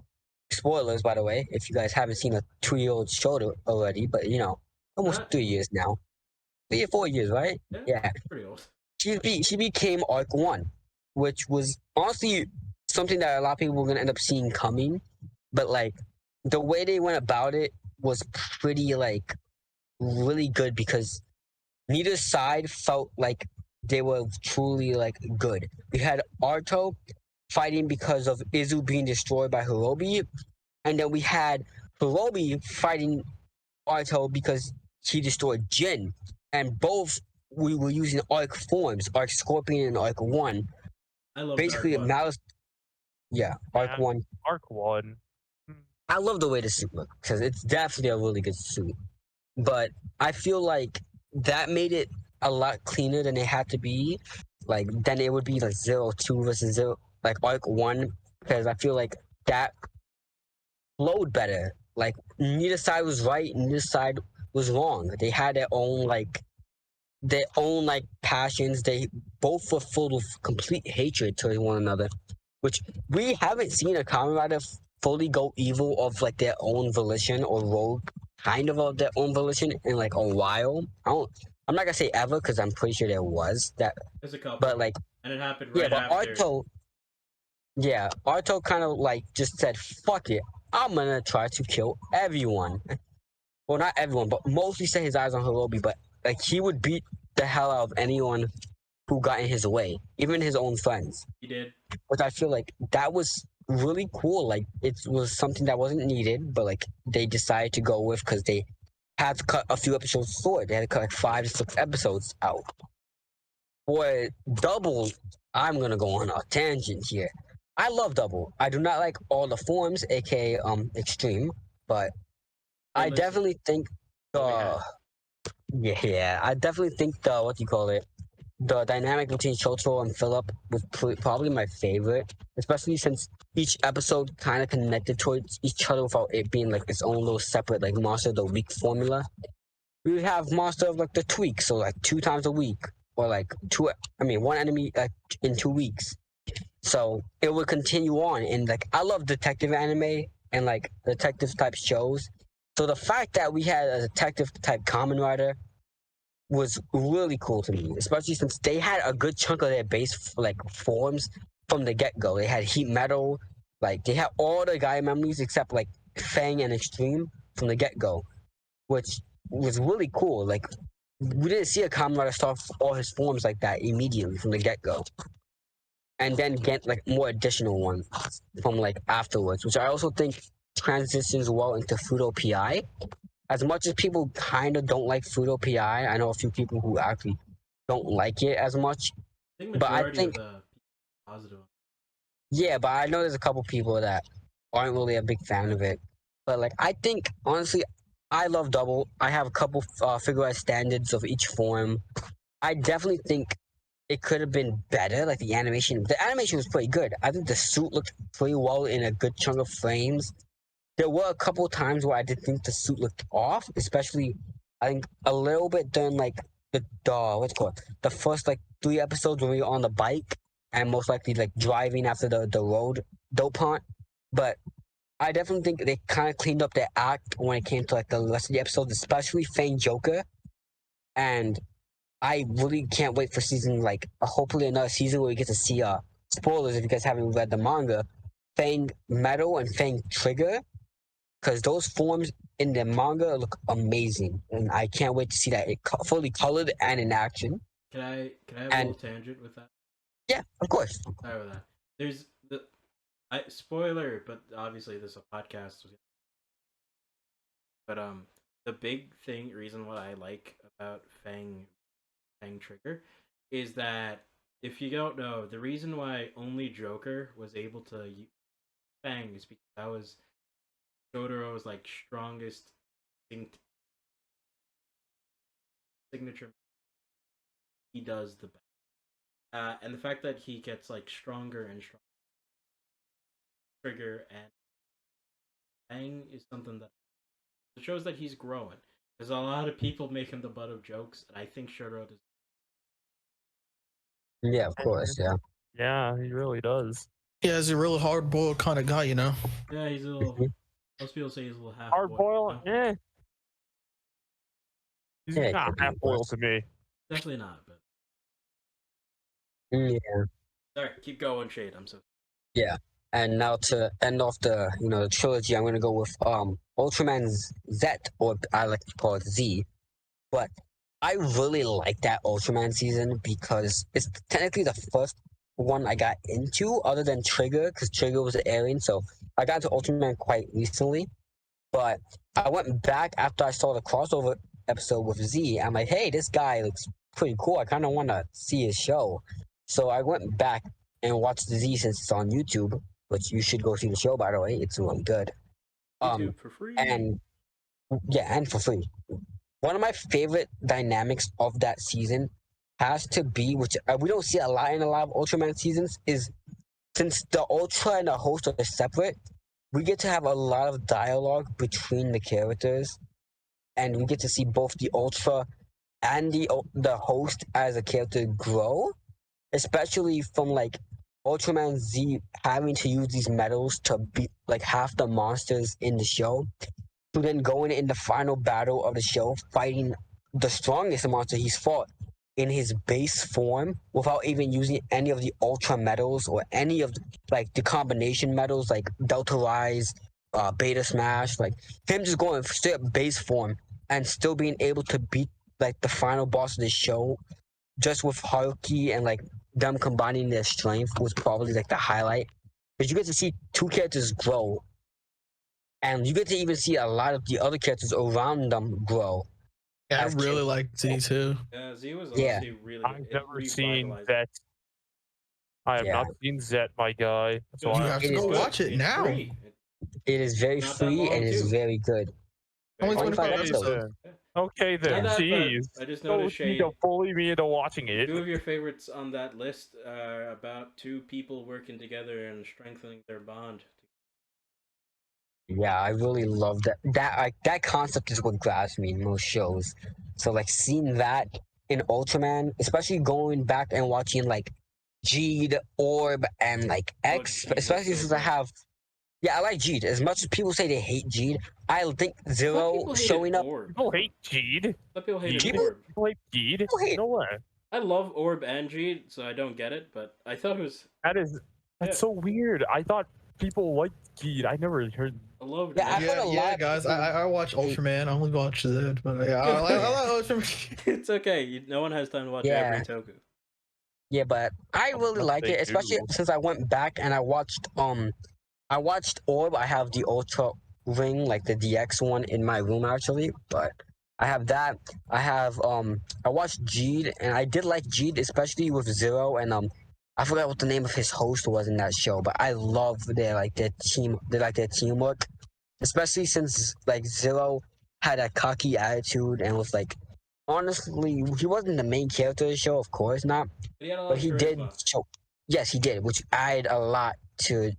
C: spoilers by the way, if you guys haven't seen a 2-year-old show already, but almost
A: Uh,
C: 3 years now, 3 or 4 years, right?
A: yeah,
C: Yeah,
A: pretty old.
C: she became Arc One, which was honestly something that a lot of people were gonna end up seeing coming, but like the way they went about it was pretty like really good because neither side felt like they were truly like good. We had Arto fighting because of Izu being destroyed by Hirobi, and then we had Hirobi fighting Arto because he destroyed Jin. And both we were using Arc forms, Arc Scorpion and Arc One.
A: I love Arc
C: Basically,
A: One.
C: Malice, yeah, Arc
D: Man,
C: One.
D: Arc 1.
C: I love the way the suit looks because it's definitely a really good suit. But I feel like that made it a lot cleaner than it had to be. Like then it would be like 0-2 versus zero, like Arc One, because I feel like that flowed better. Like neither side was right, neither side was wrong. They had their own passions. They both were full of complete hatred towards one another, which we haven't seen a Kamen Rider fully go evil of like their own volition or rogue kind of their own volition in like a while. I'm not gonna say ever because I'm pretty sure there was that,
A: There's a couple,
C: but like
A: and it happened
C: yeah,
A: right
C: but
A: after.
C: Arto kind of like just said, "Fuck it, I'm gonna try to kill everyone." Well, not everyone, but mostly set his eyes on Hirobi. But like he would beat the hell out of anyone who got in his way, even his own friends.
A: He did.
C: Which I feel like that was really cool. Like it was something that wasn't needed, but like they decided to go with because they had to cut a few episodes short. They had to cut like 5 to 6 episodes out. For Double, I'm gonna go on a tangent here. I love Double. I do not like all the forms, aka Extreme, but
A: Hey,
C: I
A: listen,
C: definitely think
A: what we had.
C: yeah, I definitely think the what do you call it? The dynamic between Shotaro and Philip was probably my favorite, especially since each episode kind of connected towards each other without it being like its own little separate like Monster of the Week formula. We would have Monster of like the Tweak, so like 2 times a week, or like one enemy in 2 weeks. So it would continue on, and like I love detective anime and like detective type shows. So the fact that we had a detective type Kamen Rider was really cool to me, especially since they had a good chunk of their base like forms from the get go. They had Heat Metal, like they had all the guy memories except like Fang and Extreme from the get go, which was really cool. Like we didn't see a Kamen Rider start all his forms like that immediately from the get go, and then get like more additional ones from like afterwards, which I also think transitions well into Fudo PI. As much as people kind of don't like Fudo PI, I know a few people who actually don't like it as much.
A: I think
C: But I
A: majority of
C: think,
A: the positive.
C: yeah, but I know there's a couple people that aren't really a big fan of it. But like, I think honestly, I love Double. I have a couple figure standards of each form. I definitely think it could have been better. Like the animation was pretty good. I think the suit looked pretty well in a good chunk of frames. There were a couple of times where I did think the suit looked off, especially I think a little bit during like the what's it called the first like 3 episodes when we were on the bike and most likely like driving after the road dope hunt. But I definitely think they kind of cleaned up their act when it came to like the rest of the episodes, especially Fang Joker. And I really can't wait for season like hopefully another season where we get to see spoilers if you guys haven't read the manga, Fang Metal and Fang Trigger, because those forms in the manga look amazing, and I can't wait to see that fully colored and in action.
A: Can I have a
C: And
A: little tangent with that?
C: yeah, of course.
A: Sorry about that. There's the spoiler, but obviously this is a podcast. But the big reason what I like about Fang Trigger is that if you don't know, the reason why only Joker was able to use Fang is because that was Jotaro's like strongest signature. He does the best, and the fact that he gets like stronger and stronger trigger and Aang is something that it shows that he's growing. There's a lot of people make him the butt of jokes, and I think Shiro does.
C: Yeah, of course. Yeah.
D: Yeah, he really does.
B: Yeah, he's a really hard boiled kind of guy, you know.
A: Yeah, he's a little.
C: Mhm.
A: Most people say he's a little half
D: Hard boiled,
A: No,
D: He's
C: Yeah, it
D: not
C: could be
D: half boiled
C: worse.
D: to me.
A: definitely not. But
C: Yeah.
A: all right, keep going, Shade. I'm so.
C: Yeah. And now to end off the the trilogy, I'm gonna go with Ultraman Z, or I like to call it Z. But I really like that Ultraman season because it's technically the first one I got into, other than Trigger, because Trigger was an alien. So I got into Ultraman quite recently. But I went back after I saw the crossover episode with Z. I'm like, hey, this guy looks pretty cool. I kind of want to see his show. So I went back and watched Z since it's on YouTube, which you should go see the show, by the way. It's really good.
A: YouTube for free.
C: And yeah, and for free. One of my favorite dynamics of that season has to be, which we don't see a lot in a lot of Ultraman seasons, is since the Ultra and the host are separate, we get to have a lot of dialogue between the characters, and we get to see both the Ultra and the host as a character grow, especially from like Ultraman Z having to use these metals to beat like half the monsters in the show, to then going in the final battle of the show, fighting the strongest monster he's fought in his base form without even using any of the ultra metals or any of like the combination metals like Delta Rise, Beta Smash, like him just going straight up base form and still being able to beat like the final boss of the show just with Haruki, and like them combining their strength was probably like the highlight, because you get to see two characters grow, and you get to even see a lot of the other characters around them grow.
B: Yeah, I
C: As
B: really
C: kids.
B: like Z too.
A: Yeah, Z was
C: Yeah.
A: honestly really.
D: I've
A: It
D: never seen
A: revitalized.
D: that. I have
C: Yeah.
D: not seen Zet, my guy. So
B: You
D: I
B: have to
C: It
B: go
C: is
B: watch it
A: It's
B: now.
A: free.
C: It is very
A: Not that
C: free
A: long,
C: and is
A: too.
C: very good.
B: Only
C: 25
D: okay
C: episodes.
D: then. Okay
A: Not
D: then.
A: that, but
D: Jeez.
A: I just
D: Don't
A: noticed,
D: need to
A: Shade,
D: bully me into watching it.
A: two of your favorites on that list are about two people working together and strengthening their bond.
C: Yeah, I really love that. That concept is what grabs me in most shows. So like seeing that in Ultraman, especially going back and watching like Jeed, Orb, and like X,
A: Jeed was
C: especially
A: so
C: since I
A: good.
C: have. Yeah, I like Jeed. As much as people say they hate Jeed, I think
A: Some
C: Zero
A: people hated
C: showing up.
A: Orb.
D: People hate Jeed.
A: Some people hated
C: Jeed?
A: Orb.
D: People hate Jeed.
C: People hate-
D: No way.
A: I love Orb and Jeed, so I don't get it, but I thought it was.
D: That's
A: Yeah.
D: so weird. I thought people liked Jeed. I never heard.
A: I loved
C: Yeah,
A: it.
C: I've heard
B: Yeah,
C: a
B: yeah,
C: lot of
B: guys.
C: people
B: I watch
C: hate-
B: Ultraman. I only watch Z, but yeah, I like Ultraman.
A: It's okay. No one has time to watch
C: Yeah.
A: every Toku.
C: Yeah, but I really
D: Unless
C: like
D: they
C: it, especially
D: do.
C: since I went back and I watched Orb. I have the Ultra ring, like the DX one, in my room actually, but I have that. I have I watched Jeed, and I did like Jeed, especially with Zero, and I forgot what the name of his host was in that show, but I love their teamwork, especially since like Zero had a cocky attitude and was like, honestly, he wasn't the main character of the show, of course not,
A: But he had a lot
C: but
A: of
C: he did
A: charisma.
C: show. Yes, he did, which added a lot to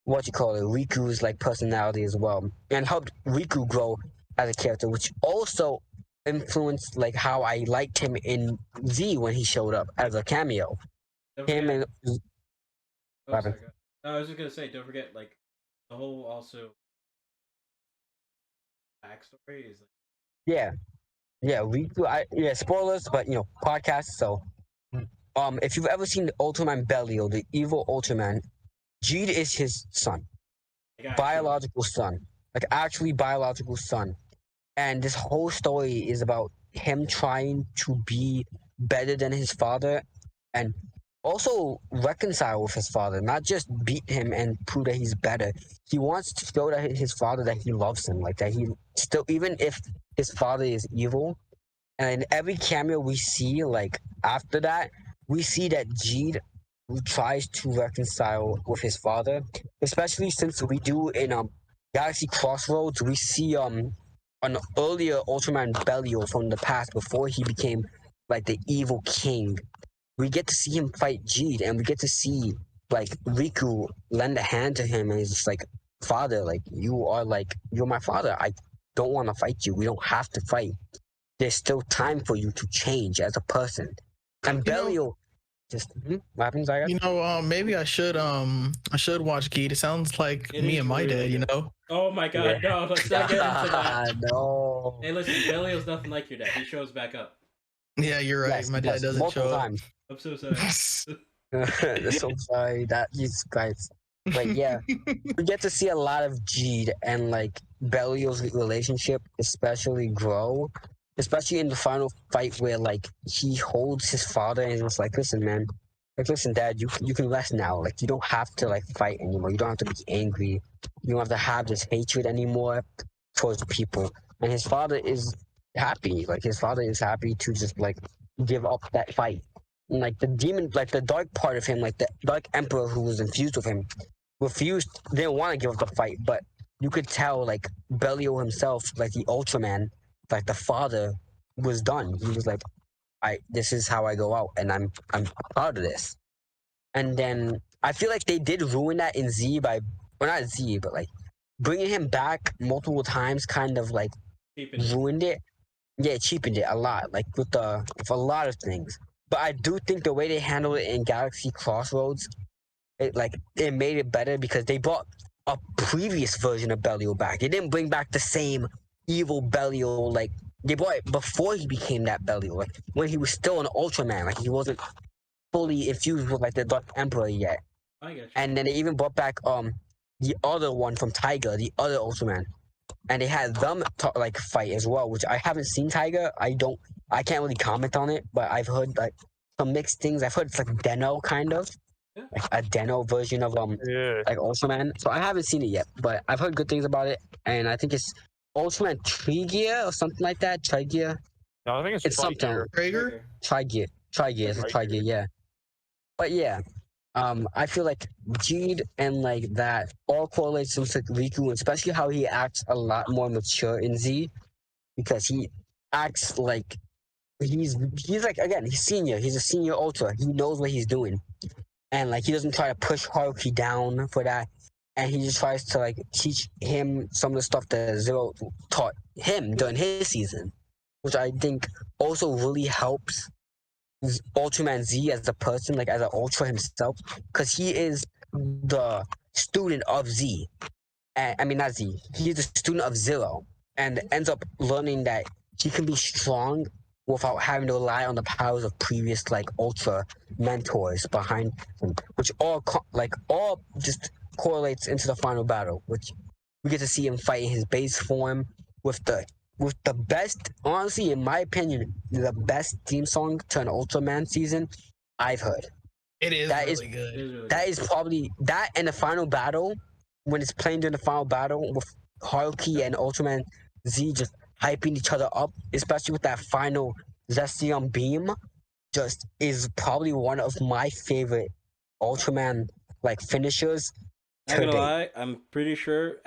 C: what you call it, Riku's like personality as well, and helped Riku grow as a character, which also influenced like how I liked him in Z when he showed up as a cameo.
A: Don't
C: Him
A: forget,
C: and
A: oh,
C: What
A: sorry,
C: happened?
A: go ahead. No, I was just gonna say, don't forget, like the whole also backstory is like.
C: yeah, Riku. Spoilers, but podcast. So, if you've ever seen the Ultraman Belial, the evil Ultraman, Jeed is his son,
A: Like,
C: biological son, like actually biological son. And this whole story is about him trying to be better than his father, and also reconcile with his father, not just beat him and prove that he's better. He wants to show that his father that he loves him, like that he still, even if his father is evil. And in every cameo we see, like after that, we see that Jeed tries to reconcile with his father, especially since we do in Galaxy Crossroads, we see an earlier Ultraman Belial from the past before he became like the evil king. We get to see him fight Jeed, and we get to see like Riku lend a hand to him, and he's just like, father, like you're my father. I don't want to fight you. We don't have to fight. There's still time for you to change as a person. And
B: You know-
C: Belial just what happens, I
B: Maybe I should watch Geet. It sounds like
A: It
B: me
A: is
B: and my
A: really
B: dad, you
A: good.
B: know.
A: Oh my god, no, let's not get into that.
C: No.
A: Hey, listen, Belial's nothing like your dad. He shows back up.
B: Yeah, you're right.
C: Yes,
B: My dad
C: yes,
B: doesn't
C: multiple
B: show up.
C: times.
A: I'm so sorry.
C: So sorry that Jesus Christ. But yeah, we get to see a lot of Jeed and like Belial's relationship especially grow, especially in the final fight where like he holds his father and was like, listen, man, like listen, dad, you can rest now. Like you don't have to like fight anymore. You don't have to be angry. You don't have to have this hatred anymore towards people. And his father is happy. Like his father is happy to just like give up that fight. And, like the demon, like the dark part of him, like the dark emperor who was infused with him, refused, didn't want to give up the fight, but you could tell like Belial himself, like the Ultraman, like the father, was done. He was like, this is how I go out, and I'm proud of this. And then I feel like they did ruin that in Z by, or not Z, but like bringing him back multiple times, kind of like
A: Keeping it.
C: ruined it. Yeah, it cheapened it a lot, like with a lot of things. But I do think the way they handled it in Galaxy Crossroads, it made it better because they brought a previous version of Belial back. They didn't bring back the same evil Belial. Like they brought it before he became that Belial, like when he was still an Ultraman. Like he wasn't fully infused with like the Dark Emperor yet.
A: I get you.
C: And then they even brought back the other one from Tiger, the other Ultraman, and they had them like fight as well. Which I haven't seen Tiger. I can't really comment on it, but I've heard like some mixed things. I've heard it's like Deno kind of.
A: Yeah.
C: Like a Deno version of
D: Yeah.
C: like Ultraman. So I haven't seen it yet, but I've heard good things about it, and I think it's Ultraman Trigear or something like that. Trigear,
D: No, I think
C: it's something.
D: Trigear.
B: Traeger?
C: Trigear, it's a Trigear, yeah. But yeah, I feel like Jeed and like that all correlates with like Riku, and especially how he acts a lot more mature in Z, because he acts like he's like, again, he's senior. He's a senior Ultra. He knows what he's doing. And like he doesn't try to push Haruki down for that, and he just tries to like teach him some of the stuff that Zero taught him during his season, which I think also really helps Ultraman Z as a person, like as an Ultra himself, because he is the student of Z. And, I mean, not Z. He's the student of Zero, and ends up learning that he can be strong without having to rely on the powers of previous like Ultra mentors behind him, which all just correlates into the final battle, which we get to see him fight in his base form with the best, honestly, in my opinion, the best theme song to an Ultraman season I've heard.
B: It is
C: That
B: really
C: is-
A: It
B: good.
A: is really
C: That
A: good.
C: is probably that, and the final battle, when it's playing during the final battle with Haruki and Ultraman Z just hyping each other up, especially with that final Zestion beam, just is probably one of my favorite Ultraman like finishers.
A: Not gonna
C: today.
A: lie, I'm pretty sure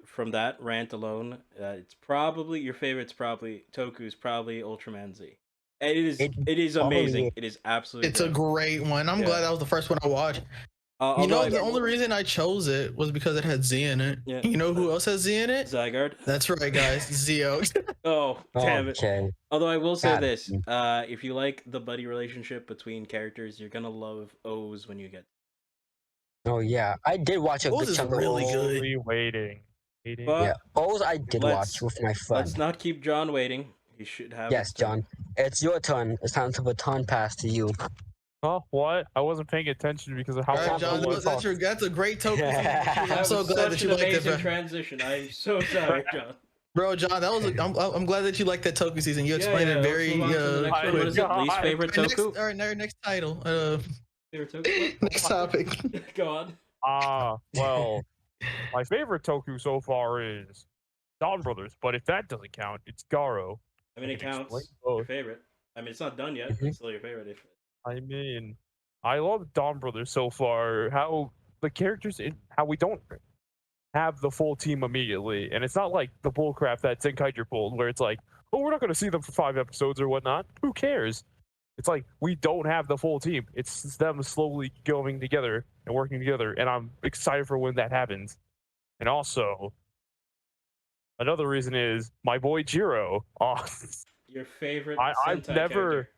A: from that rant alone, it's probably your favorite's probably Toku's probably Ultraman Z. And it is
C: It
A: amazing.
C: probably is.
A: It is absolutely.
B: It's a great one. I'm
A: Yeah.
B: glad that was the first one I watched. You know, the only reason I chose it was because it had Z in it.
A: Yeah.
B: You know who else has Z in it?
A: Zygarde.
B: That's right, guys. Zio.
A: Oh damn it!
C: Okay.
A: Although I will say
C: God.
A: this, if you like the buddy relationship between characters, you're gonna love O's when you get.
C: Oh yeah, I did watch a
B: O's
C: good
B: is
C: chunk of
B: really
C: O's.
B: good.
D: Only waiting.
A: But
C: Yeah, O's I did
A: let's-
C: watch with my friend.
A: let's not keep John waiting. He should have.
C: Yes,
A: his turn.
C: John, it's your turn. It's time to baton pass to you.
D: Huh? What? I wasn't paying attention because of how
B: All right,
D: long
B: John,
D: I was
B: that's a great token. I'm
A: That
B: so
A: was
B: glad
A: such
B: that you
A: an
B: like
A: amazing
B: that.
A: transition. I'm so sorry, John.
B: Bro, John, that was. I'm glad that you like that Toku season. You explained it very.
A: Let's move on to the next one. What is it? Least
D: God.
A: favorite
B: Next,
A: Toku?
B: all right, next title.
A: Favorite Toku?
B: Next topic.
A: Go on.
D: Well, my favorite Toku so far is Dawn Brothers, but if that doesn't count, it's Garo.
A: I mean, it
D: can
A: counts.
D: explain
A: Your
D: both.
A: favorite. I mean, it's not done yet. But
C: Mhm.
A: it's still your favorite.
D: I mean, I love Dawn Brothers so far. How the characters how we don't have the full team immediately, and it's not like the bullcrap that Zenkaiger pulled, where it's like, oh, we're not going to see them for 5 episodes or whatnot. Who cares? It's like we don't have the full team. It's them slowly going together and working together, and I'm excited for when that happens. And also, another reason is my boy Jiro. Oh,
A: Your favorite
D: I've
A: Sentai character.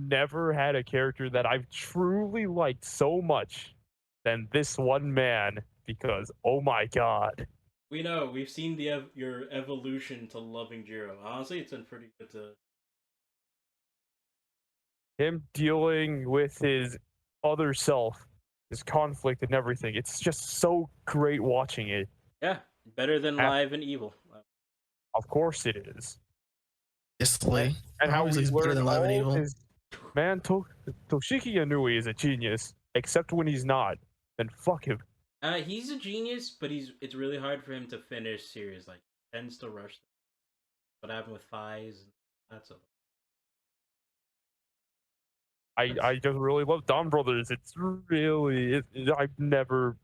D: never had a character that I've truly liked so much than this one man, because oh my god.
A: We know we've seen your evolution to loving Jiro. Honestly, it's been pretty good to.
D: Him dealing with his other self, his conflict and everything. It's just so great watching it.
A: Yeah, better than
D: Ah.
A: Live and Evil.
D: Of course it is.
B: Obviously.
D: And how
B: Obviously
D: we
B: it's better
D: learn
B: than Live and
D: all
B: Evil.
D: his man. Toshiki Yanui is a genius, except when he's not. Then fuck him.
A: He's a genius, but it's really hard for him to finish series. Like, he tends to rush them. What happened with Thighs? That's a.
D: I just really love Dawn Brothers. It's really I've never.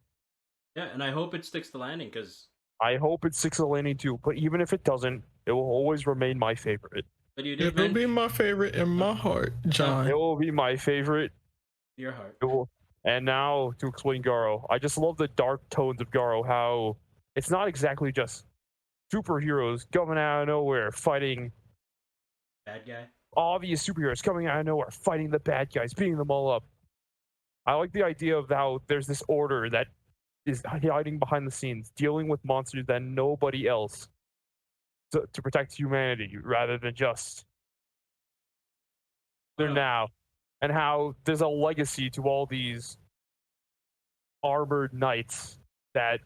A: Yeah, and I hope it sticks to landing because.
D: I hope it's 6 landing too, but even if it doesn't, it will always remain my favorite.
A: But you did
B: It'll be
A: mention
B: my favorite in my heart, John.
D: It will be my favorite.
A: your heart.
D: It will, and now to explain Garo, I just love the dark tones of Garo. How it's not exactly just superheroes coming out of nowhere fighting
A: Bad guy.
D: obvious superheroes coming out of nowhere fighting the bad guys, beating them all up. I like the idea of how there's this order that is hiding behind the scenes, dealing with monsters that nobody else to protect humanity rather than just they're
A: Oh.
D: now, and how there's a legacy to all these armored knights that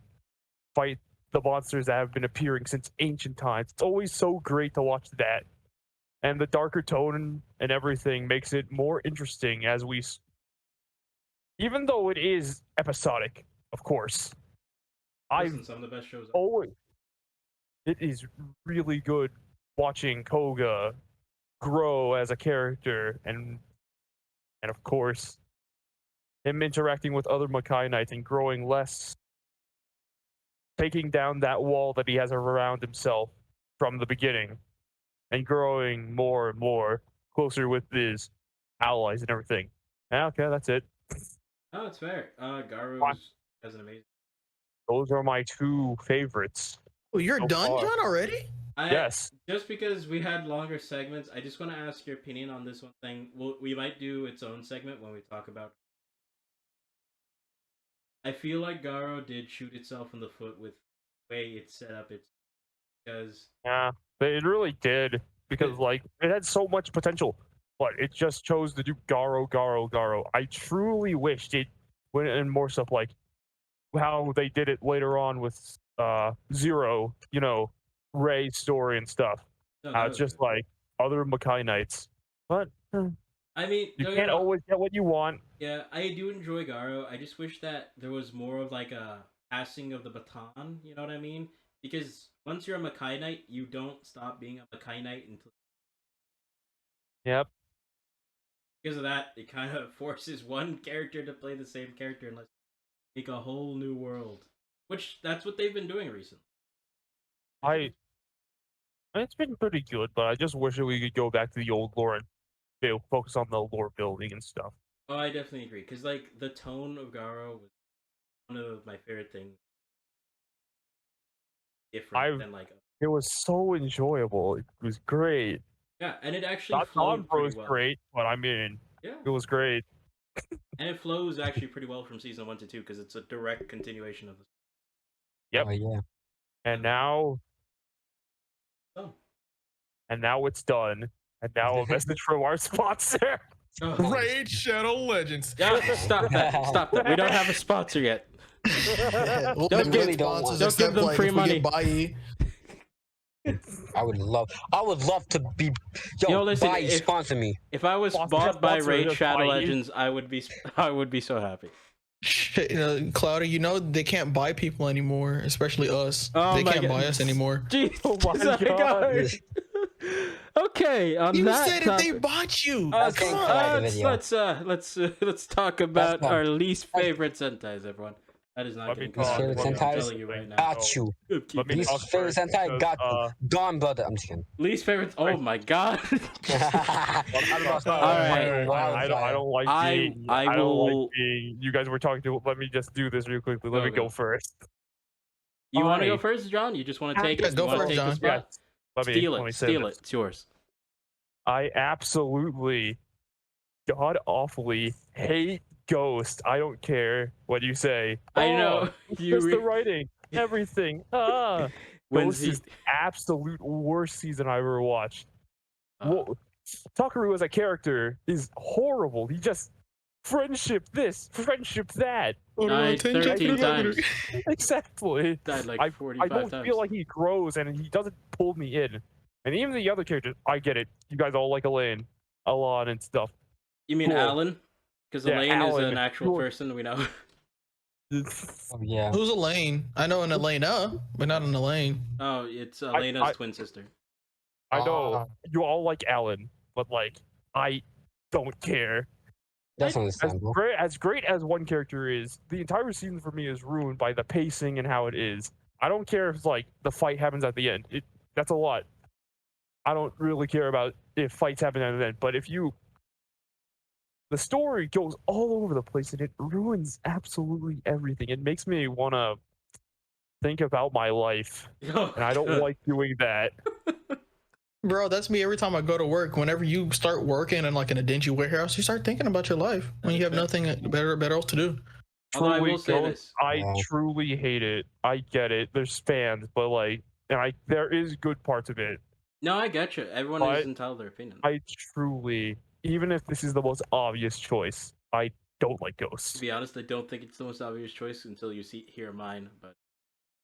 D: fight the monsters that have been appearing since ancient times. It's always so great to watch that, and the darker tone and everything makes it more interesting as even though it is episodic, of course.
A: Listen, some of the best shows.
D: It is really good watching Koga grow as a character, and of course him interacting with other Makai Knights and growing less, taking down that wall that he has around himself from the beginning, and growing more and more closer with his allies and everything. Yeah, okay, that's it.
A: Oh, it's fair. Garu has an amazing.
D: Those are my two favorites.
B: Oh, you're
D: so
B: done,
D: far.
B: John, already?
D: Yes.
A: Just because we had longer segments, I just want to ask your opinion on this one thing. We might do its own segment when we talk about. I feel like Garo did shoot itself in the foot with the way it's set up. It's because
D: Yeah, it really did, because like it had so much potential, but it just chose to do Garo. I truly wished it went in more stuff like how they did it later on with Zero, Ray's story and stuff.
A: no,
D: It's just like other Makai Knights, but
A: I mean,
D: you
A: don't
D: can't
A: get me wrong.
D: always get what you want.
A: Yeah, I do enjoy Garo. I just wish that there was more of like a passing of the baton. You know what I mean? Because once you're a Makai Knight, you don't stop being a Makai Knight until.
D: Yep.
A: Because of that, it kind of forces one character to play the same character unless you make a whole new world. Which that's what they've been doing recently.
D: It's been pretty good, but I just wish that we could go back to the old lore and focus on the lore building and stuff.
A: Oh, I definitely agree. Because like the tone of Garo was one of my favorite things. Different than like.
D: It was so enjoyable. It was great.
A: Yeah, and it actually
D: Not
A: flowed
D: Bro
A: pretty
D: was
A: well.
D: great, but I mean,
A: Yeah,
D: it was great.
A: and it flows actually pretty well from season 1 to 2 because it's a direct continuation of the.
D: Yep.
C: Oh yeah.
D: And now,
A: Oh.
D: it's done. And now a message from our sponsor.
A: Oh.
B: Raid Shadow Legends.
A: Yeah, stop that! Stop that! We don't have a sponsor yet.
B: We'll
A: Don't
B: make
A: give-
B: good sponsors
A: don't give
B: except,
A: them
B: like,
A: free
B: if we
A: money.
B: get Bai.
C: I would love to be.
A: Yo, listen,
C: Bai,
A: if-
C: sponsor me.
A: If I was
D: Sponsor-
A: bought by
D: sponsor
A: Raid
D: us,
A: Shadow
D: Mikey.
A: Legends, I would be so happy.
B: Shit, Cloudy, they can't buy people anymore, especially us.
A: Oh
B: They
A: my
B: can't
A: God.
B: buy us anymore.
A: Jeez,
D: Oh my God.
A: Okay, on
B: You
A: that
B: said
A: topic,
B: if they bought you.
C: That's
A: come
C: okay,
A: on,
C: video.
A: let's talk about
C: fine.
A: our least favorite sentais, everyone. That is not
D: Let me
A: getting
D: talk
A: considered.
C: about
A: I'm
C: Sentais.
A: telling you right now.
C: Got you.
A: Keep
D: Let me
A: it.
C: Least
D: talk
C: favorite
D: first,
C: Sentai,
D: because,
C: got you. Dawn Brother. I'm just kidding.
A: Least favorites. Oh my god.
D: I don't like being.
A: I
D: I don't
A: will-
D: like being. You guys were talking to. Let me just do this real quickly. Let
A: Go,
D: me
A: go.
D: go first.
A: You want to go
D: I-
A: first, John? You just want to take
B: Yeah,
A: it?
B: go
A: You wanna
B: for it,
A: take the
B: John.
A: spot?
D: Yes. Let
A: Steal
D: me
A: it.
D: say
A: Steal
D: this.
A: it. It's yours.
D: I absolutely, god awfully hate Ghost. I don't care what you say.
A: I know
D: It's
A: you.
D: just the writing, everything.
A: When
D: Ghost is the absolute worst season I ever watched. Takaru as a character is horrible. He just friendship this, friendship that.
A: died 13 times.
D: Exactly.
A: Died like
D: I
A: 45
D: don't
A: times.
D: feel like he grows and he doesn't pull me in. And even the other characters, I get it. You guys all like Elaine, Alon, and stuff.
A: You mean
D: Cool.
A: Alan? Because
D: Yeah,
A: Elaine is
D: Alan.
A: an actual
D: Cool.
A: person we know.
C: Oh, yeah.
B: Who's Elaine? I know an Elena, but not an Elaine.
A: Oh, it's Elena's twin sister.
D: I know
C: Ah.
D: you all like Alan, but like I don't care.
C: That's
D: As
C: understandable.
D: great as one character is, the entire season for me is ruined by the pacing and how it is. I don't care if like the fight happens at the end. That's a lot. I don't really care about if fights happen at the end, but the story goes all over the place and it ruins absolutely everything. It makes me want to think about my life, and I don't like doing that.
B: Bro, that's me every time I go to work. Whenever you start working in like in a dingy warehouse, you start thinking about your life when you have nothing better else to do.
A: Although I
D: Truly
A: will say
D: don't-
A: this.
D: I
C: Yeah.
D: truly hate it. I get it. There's fans, but like, and there is good parts of it.
A: No, I get you. Everyone
D: But
A: is entitled to their opinion.
D: I truly, even if this is the most obvious choice, I don't like
A: To
D: Ghosts.
A: be honest, I don't think it's the most obvious choice until you hear mine. But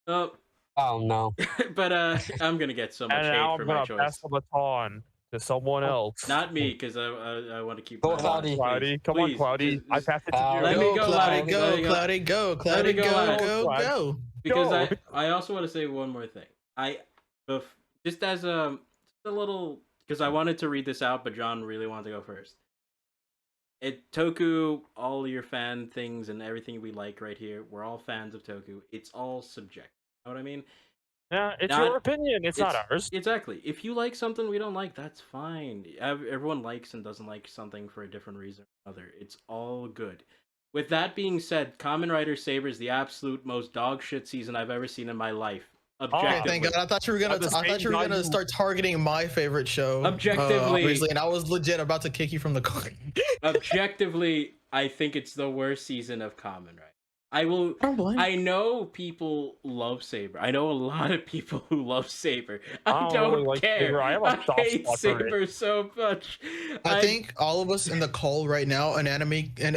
A: oh,
C: Oh no.
A: but I'm gonna get so much
D: And
A: hate
D: now
A: for
D: I'm
A: my
D: gonna
A: choice.
D: pass the baton to someone else.
A: Not me, because I want to keep.
C: Go,
A: my
C: Cloudy.
A: please,
D: Cloudy, come on,
A: please,
D: Cloudy.
A: just-
D: I pass it to
C: Cloudy.
A: Let
D: you.
A: me go,
B: Cloudy,
A: Cloudy,
B: go,
A: let me go.
B: Cloudy, go, Cloudy,
A: go,
B: go,
A: Cloudy.
B: go,
D: Cloudy.
B: go.
A: Because
D: Go.
A: I also want to say one more thing. Just as just a little, because I wanted to read this out, but John really wanted to go first. Toku, all your fan things and everything we like right here, we're all fans of Toku. It's all subjective. You know what I mean?
D: Yeah, it's
A: Not-
D: your opinion. It's not ours.
A: Exactly. If you like something we don't like, that's fine. Everyone likes and doesn't like something for a different reason or another. It's all good. With that being said, Kamen Rider Saber is the absolute most dog shit season I've ever seen in my life.
B: Okay,
A: Objectively.
B: thank God. I thought you were gonna.
D: At the
B: I thought
D: same
B: you were
D: time,
B: gonna
D: you-
B: start targeting my favorite show.
A: Objectively-
B: obviously, and I was legit about to kick you from the car.
A: Objectively, I think it's the worst season of Kamen Rider. I know people love Saber. I know a lot of people who love Saber. I
D: I don't
A: don't
D: really like
A: care.
D: Saber. I have a soft
A: hate
D: spot for it.
A: Saber so much.
B: I think all of us in the call right now, anatomy, and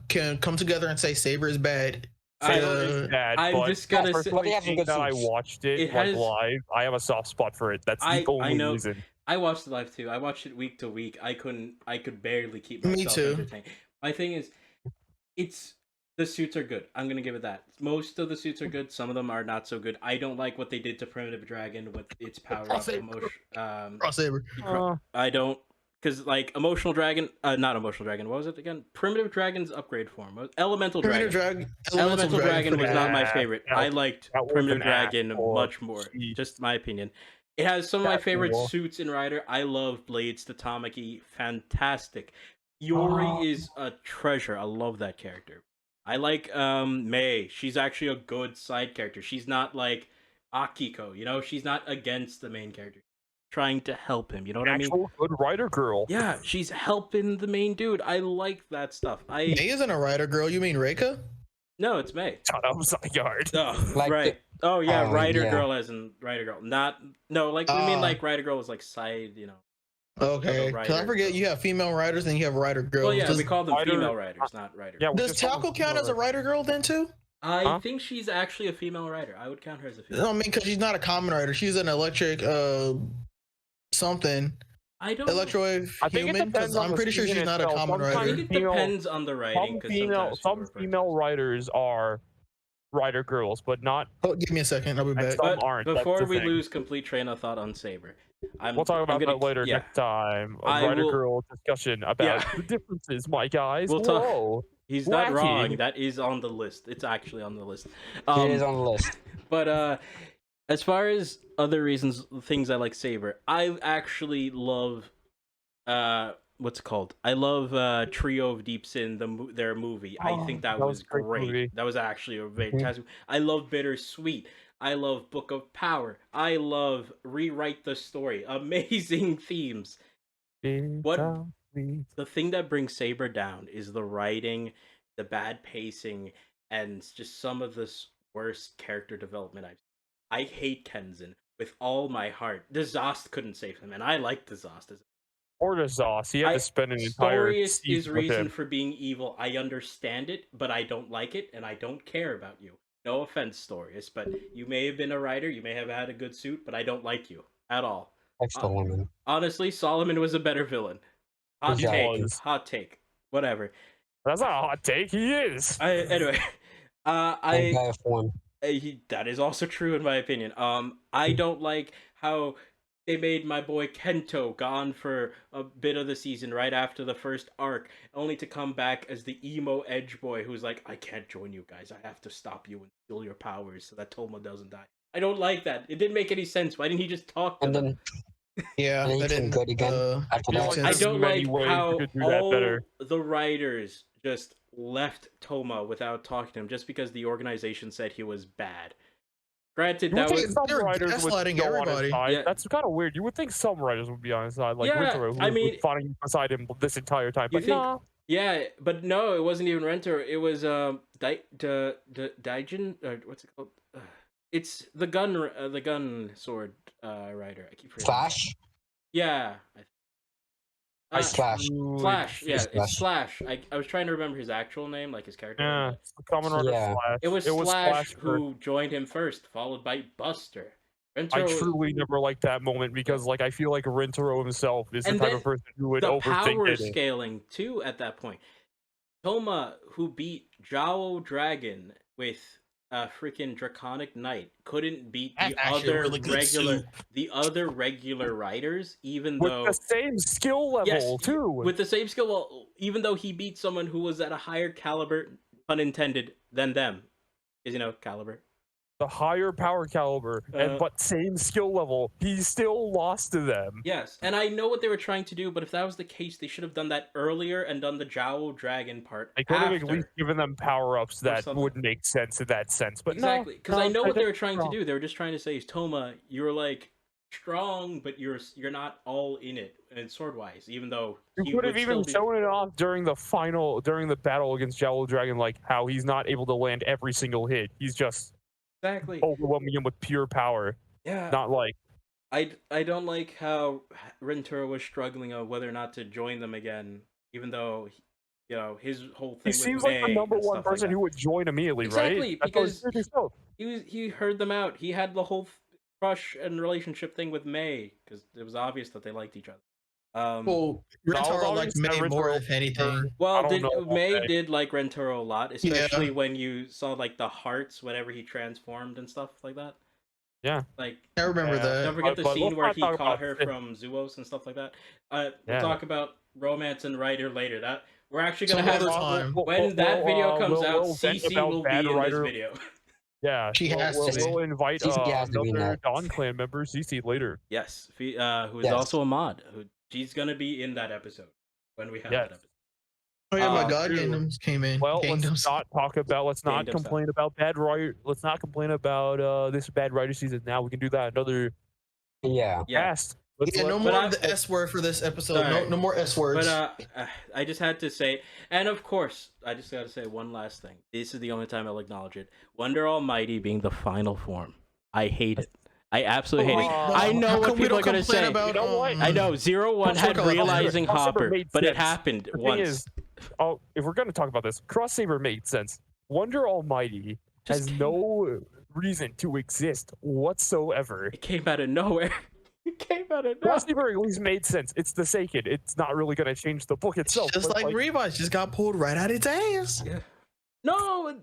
B: can come together and say Saber is bad.
A: I-
D: Saber is bad,
A: I'm
D: but
A: just gonna say-
D: personally,
C: But they have some
D: being
C: good
D: that I
C: suits.
D: watched it,
A: It
D: like
A: has-
D: live, I have a soft spot for it. That's
A: I
D: the only
A: know.
D: reason.
A: I watched it live too. I watched it week to week. I could barely keep
B: Me
A: myself
B: too.
A: entertained. My thing is, the suits are good. I'm gonna give it that. Most of the suits are good. Some of them are not so good. I don't like what they did to Primitive Dragon with its power up
B: Saber.
A: emotion.
B: Cross Saber.
A: I don't, because like Emotional Dragon, not Emotional Dragon. What was it again? Primitive Dragon's upgrade form. Elemental
B: Primitive
A: Dragon.
B: Dragon.
A: Elemental Dragon was not my
D: Yeah,
A: favorite.
D: that
A: I
D: was-
A: liked
D: that was
A: Primitive
D: an
A: Dragon
D: asshole.
A: much more.
D: Jeez.
A: Just my opinion. It has some of my
D: That's
A: favorite
D: cool.
A: suits in Rider. I love Blades to Tamaki. Fantastic. Yori
D: Oh.
A: is a treasure. I love that character. I like Mei. She's actually a good side character. She's not like Akiko, you know? She's not against the main character. Trying to help him, you know what I mean?
D: Actual good writer girl.
A: Yeah, she's helping the main dude. I like that stuff.
B: May isn't a writer girl. You mean Reika?
A: No, it's Mei.
D: Shut up, Zygarde.
A: Oh,
C: Like
A: right. Oh yeah,
C: Oh,
A: Rider
C: yeah.
A: Girl as in Rider Girl. Not like we mean
B: Ah.
A: like Rider Girl was like side, you know.
B: Okay.
A: Other
B: Because I
A: writer
B: forget
A: girl.
B: you have female writers and you have writer girls.
A: Well, yeah,
B: does
A: we call them
D: Rider-
A: female writers, not Rider.
D: Yeah, we
B: does
D: just call
B: Talco
D: them
B: count as a
D: female
B: writer girl then too?
A: I
D: Huh?
A: think she's actually a female writer. I would count her as a female.
B: I mean, because she's not a common writer. She's an electric something.
A: I don't.
B: Electrowave
D: I think it
B: human.
D: depends
B: Because
D: on
B: I'm
D: the
B: pretty sure
D: season
B: she's not a
D: itself.
B: common
A: I
D: Sometimes
B: writer.
A: think it
D: female-
A: depends on the writing. 'Cause sometimes
D: some
A: people refer to
D: female writers are writer girls, but not.
B: Oh, give me a second. I'll be back.
D: Some
A: But
D: aren't. That's
A: before
D: the
A: we
D: thing.
A: lose complete train of thought on Saber,
D: We'll talk about
A: gonna,
D: that later
A: Yeah,
D: next time. A
A: I
D: writer
A: will-
D: girl discussion about
A: Yeah.
D: the differences, my guys.
A: We'll talk-
D: Whoa.
A: he's not
D: Wacky.
A: wrong. That is on the list. It's actually on the list.
C: It is on the list.
A: But as far as other reasons, things I like Saber, I actually love what's it called? I love Trio of Deep Sin, their movie. I think that was
D: a great
A: great.
D: movie.
A: That was actually a
C: Mhm.
A: fantastic. I love Bittersweet. I love Book of Power. I love Rewrite the Story. Amazing themes. What the thing that brings Saber down is the writing, the bad pacing, and just some of the worst character development I've seen. I hate Kenzin with all my heart. The Zost couldn't save him, and I like the Zost.
D: Or the Zoss. He had
A: I,
D: to spend an entire
A: story is
D: season with
A: reason
D: him.
A: for being evil. I understand it, but I don't like it, and I don't care about you. No offense, Storius, but you may have been a writer, you may have had a good suit, but I don't like you at all.
C: Solomon.
A: Honestly, Solomon was a better villain. Hot
C: Yeah.
A: take.
D: Was.
A: Hot take. Whatever.
D: That's not a hot take. He is.
A: Anyway,
C: Guy of form.
A: that is also true in my opinion. I don't like how they made my boy Kento gone for a bit of the season right after the first arc, only to come back as the emo edge boy who's like, I can't join you guys. I have to stop you and steal your powers so that Toma doesn't die. I don't like that. It didn't make any sense. Why didn't he just talk to
C: And
A: them?
C: then
B: Yeah,
C: And he
B: that
C: turned
B: didn't.
C: good again after
D: Yeah,
C: that.
D: like,
A: I
B: sense.
D: there's
A: don't
D: many
A: like
D: ways
A: how
D: you could do that
A: all
D: better.
A: the writers just left Toma without talking to him just because the organization said he was bad. Granted,
D: You would
A: that
D: think
A: was
D: some
B: They're
D: writers would
B: gaslighting
D: go on his
B: everybody.
D: side.
A: Yeah.
D: That's kind of weird. You would think some writers would be on his side, like
A: Yeah,
D: Rintaro, who
A: I
D: was
A: mean-
D: fighting beside him this entire time.
A: You
D: But
A: think-
D: nah.
A: yeah, but no, it wasn't even Renter. It was Daijin. What's it called? It's the gun sword writer. I keep forgetting.
C: Flash?
A: Yeah.
C: Slash.
A: Slash. Yeah,
C: Slash.
A: it's Slash. I was trying to remember his actual name, like his character name.
D: Yeah, it's the common order
C: Yeah.
D: Slash.
A: It was
D: Slash
A: Slash
D: first.
A: who joined him first, followed by Buster.
D: I
A: Rentaro,
D: truly never liked that moment because, like, I feel like Rintaro himself is the
A: And
D: type
A: then
D: of person who would
A: the
D: overthink
A: power
D: it.
A: scaling too at that point. Toma, who beat Zhao Dragon with a freaking Draconic Knight, couldn't beat
B: That's
A: the
B: actually a
A: other
B: really good
A: regular
B: suit.
A: writers, even
D: With
A: though
D: the same skill level,
A: Yes,
D: too.
A: with the same skill. Well, even though he beat someone who was at a higher caliber, pun intended, than them, because caliber.
D: The higher power caliber, but same skill level, he still lost to them.
A: Yes, and I know what they were trying to do, but if that was the case, they should have done that earlier and done the Zhao Dragon part
D: They could have
A: after.
D: at least given them power-ups that
A: something.
D: would make sense in that sense. But
A: Exactly, because
D: no,
A: I know what they were
D: think
A: trying
D: you're
A: to do. They were just trying to say, Toma, you're like strong, but you're not all in it, and sword-wise, even though
D: You
A: he
D: could have
A: would
D: even
A: still
D: shown it off during the battle against Jowl Dragon, like how he's not able to land every single hit. He's just
A: exactly.
D: overwhelming him with pure power.
A: Yeah,
D: Not like
A: I don't like how Rentaro was struggling of whether or not to join them again, even though his whole thing.
D: he
A: with
D: seems like the
A: May
D: number
A: and
D: one
A: stuff like
D: person
A: that.
D: who would join immediately,
A: Exactly,
D: right? That's what
A: because
D: it's felt.
A: he heard them out. He had the whole crush and relationship thing with May because it was obvious that they liked each other.
B: Well,
D: was
B: Rentaro
D: always
B: likes
D: that
B: May more,
D: Rentaro-
B: if anything.
D: I
A: Well,
D: don't know about
A: May
D: May.
A: did like Rentaro a lot, especially
B: Yeah.
A: when you saw like the hearts whenever he transformed and stuff like that.
D: Yeah.
A: Like,
B: I remember
D: Yeah.
B: that.
A: don't forget the
D: but
A: scene
D: let's
A: where
D: not
A: he
D: talk
A: caught
D: about
A: her
D: it.
A: from Zuos and stuff like that. We'll
D: Yeah.
A: talk about romance and writer later. That we're actually gonna
B: Some
A: have
B: other time.
A: when that video comes out.
D: we'll vent
A: CC
D: about
A: will be
D: Bad
A: in
D: Rider.
A: this video.
D: Yeah,
B: She has to be.
D: we'll invite
C: CC has to be in
D: another
C: that.
D: Dawn Clan member, CC, later.
A: Yes, who is
C: Yes.
A: also a mod. She's gonna be in that episode when we have
D: Yes.
A: that episode.
B: Oh yeah, my
A: Uh,
B: God
D: true.
B: Kingdoms came in.
D: Well,
B: Kingdoms.
D: let's not
A: Kingdom
D: complain about Bad Rider. Let's not complain about this Bad Rider season. Now we can do that another
C: Yeah.
A: Yeah.
D: cast. Let's
B: Yeah, no
A: but
B: more
A: I-
B: of the S word for this episode.
A: Sorry.
B: No more S words.
A: But I just had to say, and of course, I just got to say one last thing. This is the only time I'll acknowledge it. Wonder Almighty being the final form. I hate it. I absolutely hate it. I know
B: How
A: what
B: come we
A: people are
B: don't
A: gonna
B: complain
A: say.
B: About,
D: You know what?
A: I know 0-1 had
B: Crossfire
A: realizing
D: Crossover
A: Hopper,
D: made
A: but it
D: sense.
A: happened
D: The thing
A: once.
D: is, if we're going to talk about this, Cross Saber made sense. Wonder Almighty
A: Just
D: has
A: came-
D: no reason to exist whatsoever.
A: It came out of nowhere. It came out of nowhere.
D: Cross Saber at least made sense. It's the Sacred. It's not really going to change the book itself.
B: just
D: but,
B: like Revice just got pulled right out its ass.
A: No.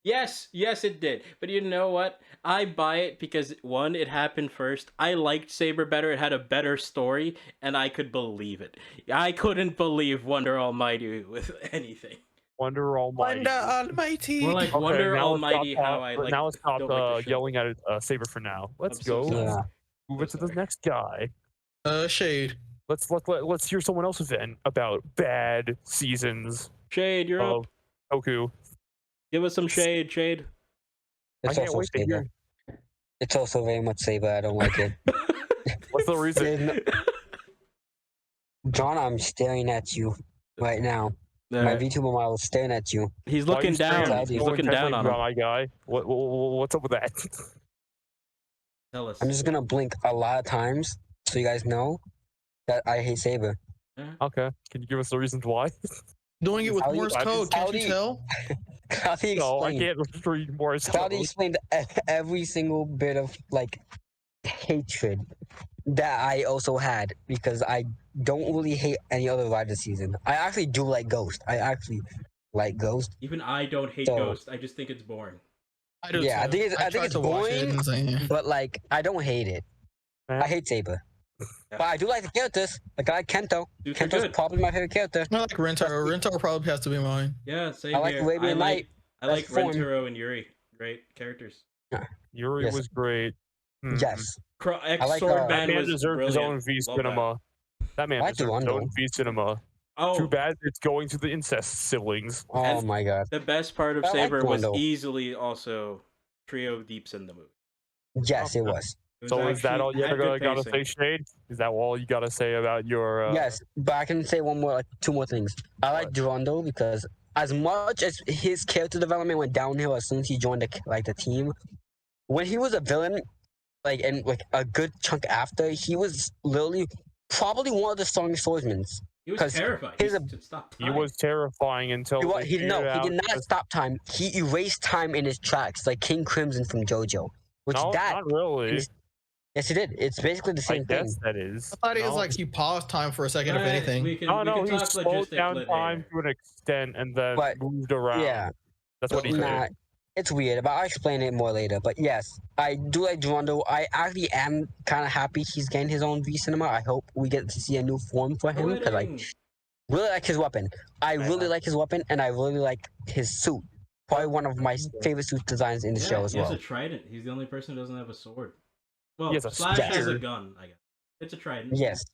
A: Yes, it did. But you know what? I buy it because one, it happened first. I liked Saber better. It had a better story, and I could believe it. I couldn't believe Wonder Almighty with anything.
D: Wonder Almighty.
B: Wonder Almighty.
A: More like
D: Okay,
A: Wonder
D: now let's
A: Almighty.
D: stop,
A: How I like.
D: now let's stop
A: don't like the show.
D: yelling at Saber for now. Let's
A: I'm so
D: go.
A: sorry.
C: Yeah.
D: Move it to the
A: sorry.
D: next guy.
B: Shade.
D: let's hear someone else vent about bad seasons
A: Shade, you're
D: of
A: up.
D: Goku.
A: Give us some shade, Shade.
D: I
C: It's
D: can't
C: also
D: wait to
C: Saber.
D: hear.
C: It's also very much Saber. I don't like it.
D: What's the reason?
C: There's no- John, I'm staring at you right now. My
A: Alright.
C: VTuber model is staring at you.
A: He's
D: Why are
A: looking
D: you staring
A: down.
C: at
A: He's
C: me?
A: looking down on him.
D: My guy. What's up with that?
A: Tell us.
C: I'm just gonna blink a lot of times so you guys know that I hate Saber.
D: Okay. Can you give us the reasons why?
B: Doing it with
C: How do you-
B: Morse code, can't you
C: how do you-
B: tell?
C: How do you
D: No, I
C: explain?
D: can't read more.
C: How do you explain every single bit of like hatred that I also had because I don't really hate any other ride this season. I actually do like Ghost. I actually like Ghost.
A: Even I don't hate
C: So-
A: Ghost. I just think it's boring.
B: I do
C: Yeah, I
B: too.
C: think it's
B: tried to watch it
C: boring,
B: and say,
C: but like I don't hate it.
D: Eh.
C: I hate Saber.
A: Yeah.
C: But I do like the characters. Like I like Kento.
A: Dudes are
C: Kento's
A: good.
C: probably my favorite character.
B: I like Rentaro. Rentaro probably has to be mine.
A: Yeah, same
C: I like
A: here.
C: Arabian Night.
A: I like
C: That's fun.
A: Rentaro and Yuri. Great characters.
D: Yuri
C: Yes.
D: was great. Hmm.
C: Yes.
A: X
C: I like,
A: Swordman
D: That man
A: was
D: deserved his
A: brilliant.
D: own V
A: Love
D: cinema. That man
C: I
D: deserved
C: do
D: his
C: know.
D: own V cinema.
A: Oh,
D: Too bad it's going to the incest siblings.
C: Oh
A: And-
C: my god.
A: the best part of
C: I like
A: Saber was
C: Rondo.
A: easily also Trio Deeps in the movie.
C: Yes, it
D: Okay.
C: was.
A: It was
D: So is that
A: actually-
D: all you
A: had good
D: gotta say,
A: pacing.
D: Shade? Is that all you gotta say about your?
C: Yes, but I can say one more, like two more things. I like Durando because as much as his character development went downhill as soon as he joined the team, when he was a villain, like and like a good chunk after, he was literally probably one of the strongest swordsmen.
A: He was
C: 'cause
A: terrifying.
C: here's
A: He
C: a-
A: just stopped
D: He
A: time.
D: was terrifying until
C: He
D: figured out
C: did not
D: that-
C: stop time. He erased time in his tracks, like King Crimson from JoJo. Which
D: No,
C: that
D: not really.
C: is- yes, he did. It's basically the
D: I
C: same thing.
D: guess that is.
B: I thought it was
D: No.
B: like he paused time for a second, if
A: But
B: anything.
A: we can,
D: No,
A: we
D: no,
A: can
D: he
A: talk
D: slowed
A: logistics
D: down
A: later.
D: time to an extent and then
C: But,
D: moved around.
C: Yeah,
D: That's what he did.
C: nah, it's weird, but I'll explain it more later. But yes, I do like Durando. I actually am kind of happy he's getting his own V cinema. I hope we get to see a new form for him because I
A: Quitting.
C: really like his weapon. I
D: Yeah.
C: really like his weapon, and I really like his suit. Probably one of my favorite suit designs in the
A: Yeah,
C: show as
A: he has
C: well.
A: a trident. He's the only person who doesn't have a sword. Well,
D: He has a
A: Slash has a
D: spear.
A: gun, I guess. It's a trident.
C: Yes,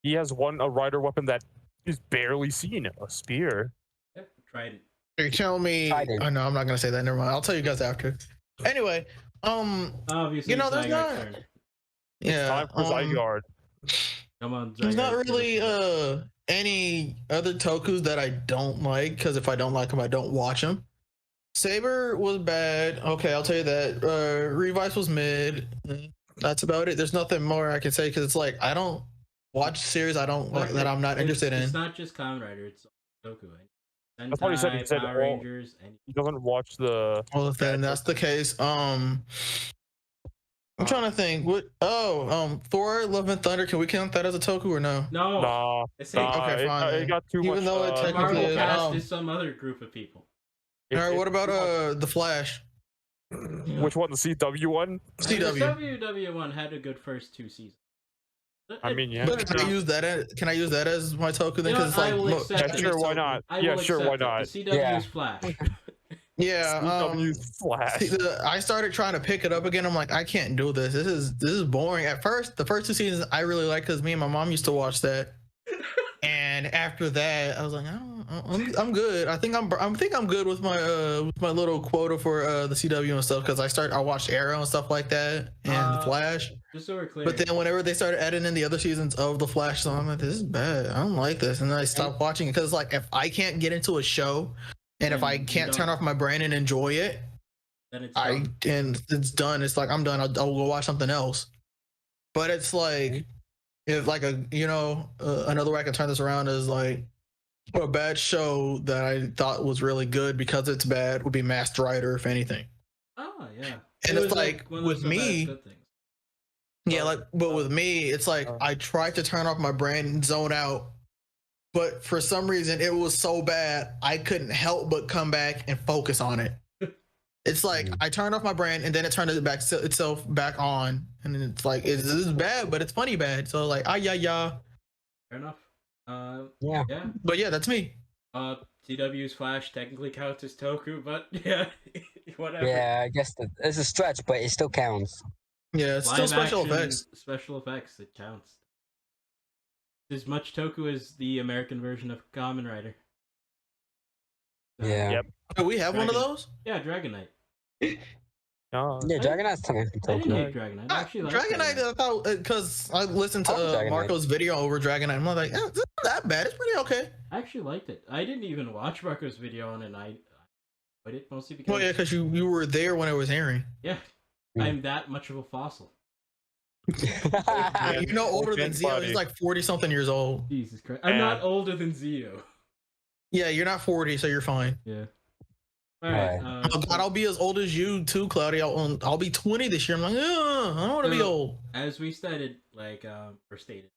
D: He has a rider weapon that is barely seen, a spear.
A: Yep, trident.
B: You're telling me?
C: Trident.
B: Oh no, I'm not gonna say that. Never mind. I'll tell you guys after. Anyway,
A: Obviously,
B: You know, there's
A: Zygarde's
B: not-
A: turn.
B: yeah.
D: Time for Zygarde.
A: Come on,
B: There's not
A: Zygarde, give
B: really
A: us
B: any other Tokus that I don't like because if I don't like them, I don't watch them. Saber was bad. Okay, I'll tell you that. Revice was mid. That's about it. There's nothing more I can say because it's like I don't watch series I don't
A: But
B: that I'm not
A: it's-
B: interested
A: It's
B: in.
A: not just Kamen Rider, it's Goku.
D: That's what he said. He
A: Sentai,
D: said
A: Power
D: all-
A: Rangers, and
D: He doesn't watch the.
B: Well, if then that's the case, I'm trying to think. What? Oh, Thor: Love and Thunder. Can we count that as a Toku or no?
A: no,
D: Nah,
A: it's
D: nah,
B: Okay, fine,
D: it got too
B: Even
D: much.
B: though it
A: the
B: technically
A: Marvel
B: is,
A: cast is some other group of people.
D: it-
B: All right.
D: it-
B: What about the Flash?
D: Which one? The CW one?
B: CW.
A: WW1 had a good first two seasons.
D: I mean, yeah.
B: But can I use that? Can I use that as my Toku then?
A: You know
B: Because
A: what,
B: it's
A: I will
B: like
A: accept
D: Yeah,
A: it.
D: sure, why not?
A: I
D: Yeah,
A: will
D: sure, why
A: accept it.
D: not?
A: The CW's
C: Yeah.
A: Flash.
B: Yeah.
D: CW's Flash.
B: See, I started trying to pick it up again. I'm like, I can't do this. This is boring. At first, the first two seasons I really liked because me and my mom used to watch that. And after that, I was like, I'm good. I think I'm good with my little quota for the CW and stuff because I watched Arrow and stuff like that and the Flash.
A: Just so we're clear.
B: But then whenever they started adding in the other seasons of the Flash, so I'm like, this is bad. I don't like this, and then I stopped watching it because like if I can't get into a show, and if I
A: You
B: can't turn
A: don't.
B: off my brain and enjoy it,
A: then it's
B: I
A: done.
B: and it's done. It's like I'm done. I'll go watch something else. But it's like if like another way I can turn this around is like a bad show that I thought was really good because it's bad would be Masked Rider, if anything.
A: Oh yeah.
B: And
A: It
B: it's
A: was
B: like
A: one of
B: with
A: those bad
B: me,
A: good things.
B: yeah, like but with me, it's like I tried to turn off my brain and zone out, but for some reason it was so bad I couldn't help but come back and focus on it. It's like I turned off my brain and then it turned itself back on, and then it's like this is bad, but it's funny bad. So like yeah.
A: Fair enough.
C: Yeah.
A: Yeah.
B: But yeah, that's me.
A: CW's Flash technically counts as Toku, but yeah, whatever.
C: yeah. I guess it's a stretch, but it still counts.
B: Yeah, it's still
A: Live
B: special
A: action
B: effects.
A: Special effects, it counts. as much Toku as the American version of Kamen Rider. So,
C: Yeah.
D: Yep.
B: Oh, we have one of
A: Dragon-
B: those.
A: Yeah, Dragon Knight.
C: Yeah, Dragon Knight's technically
A: I didn't
C: Tokyo.
A: hate Dragon Knight. I actually like
B: Dragon Knight. I thought because I listened to
C: I love Dragon Knight.
B: Marco's video over Dragon Knight. I'm like, it's not that bad. It's pretty okay.
A: I actually liked it. I didn't even watch Marco's video on it. I enjoyed it mostly because
B: Well, yeah, because you were there when it was airing.
A: yeah,
C: Mm.
A: I'm that much of a fossil.
B: You're no older than
D: Good
B: Zio.
D: buddy.
B: He's like 40 something years old.
A: Jesus Christ, I'm not older than Zio.
B: Yeah, you're not 40, so you're fine.
A: Yeah. All right.
C: Alright.
B: Oh God, I'll be as old as you too, Claudia. I'll be 20 this year. I'm like, I don't want to be
A: So-
B: old.
A: As we stated, or stated,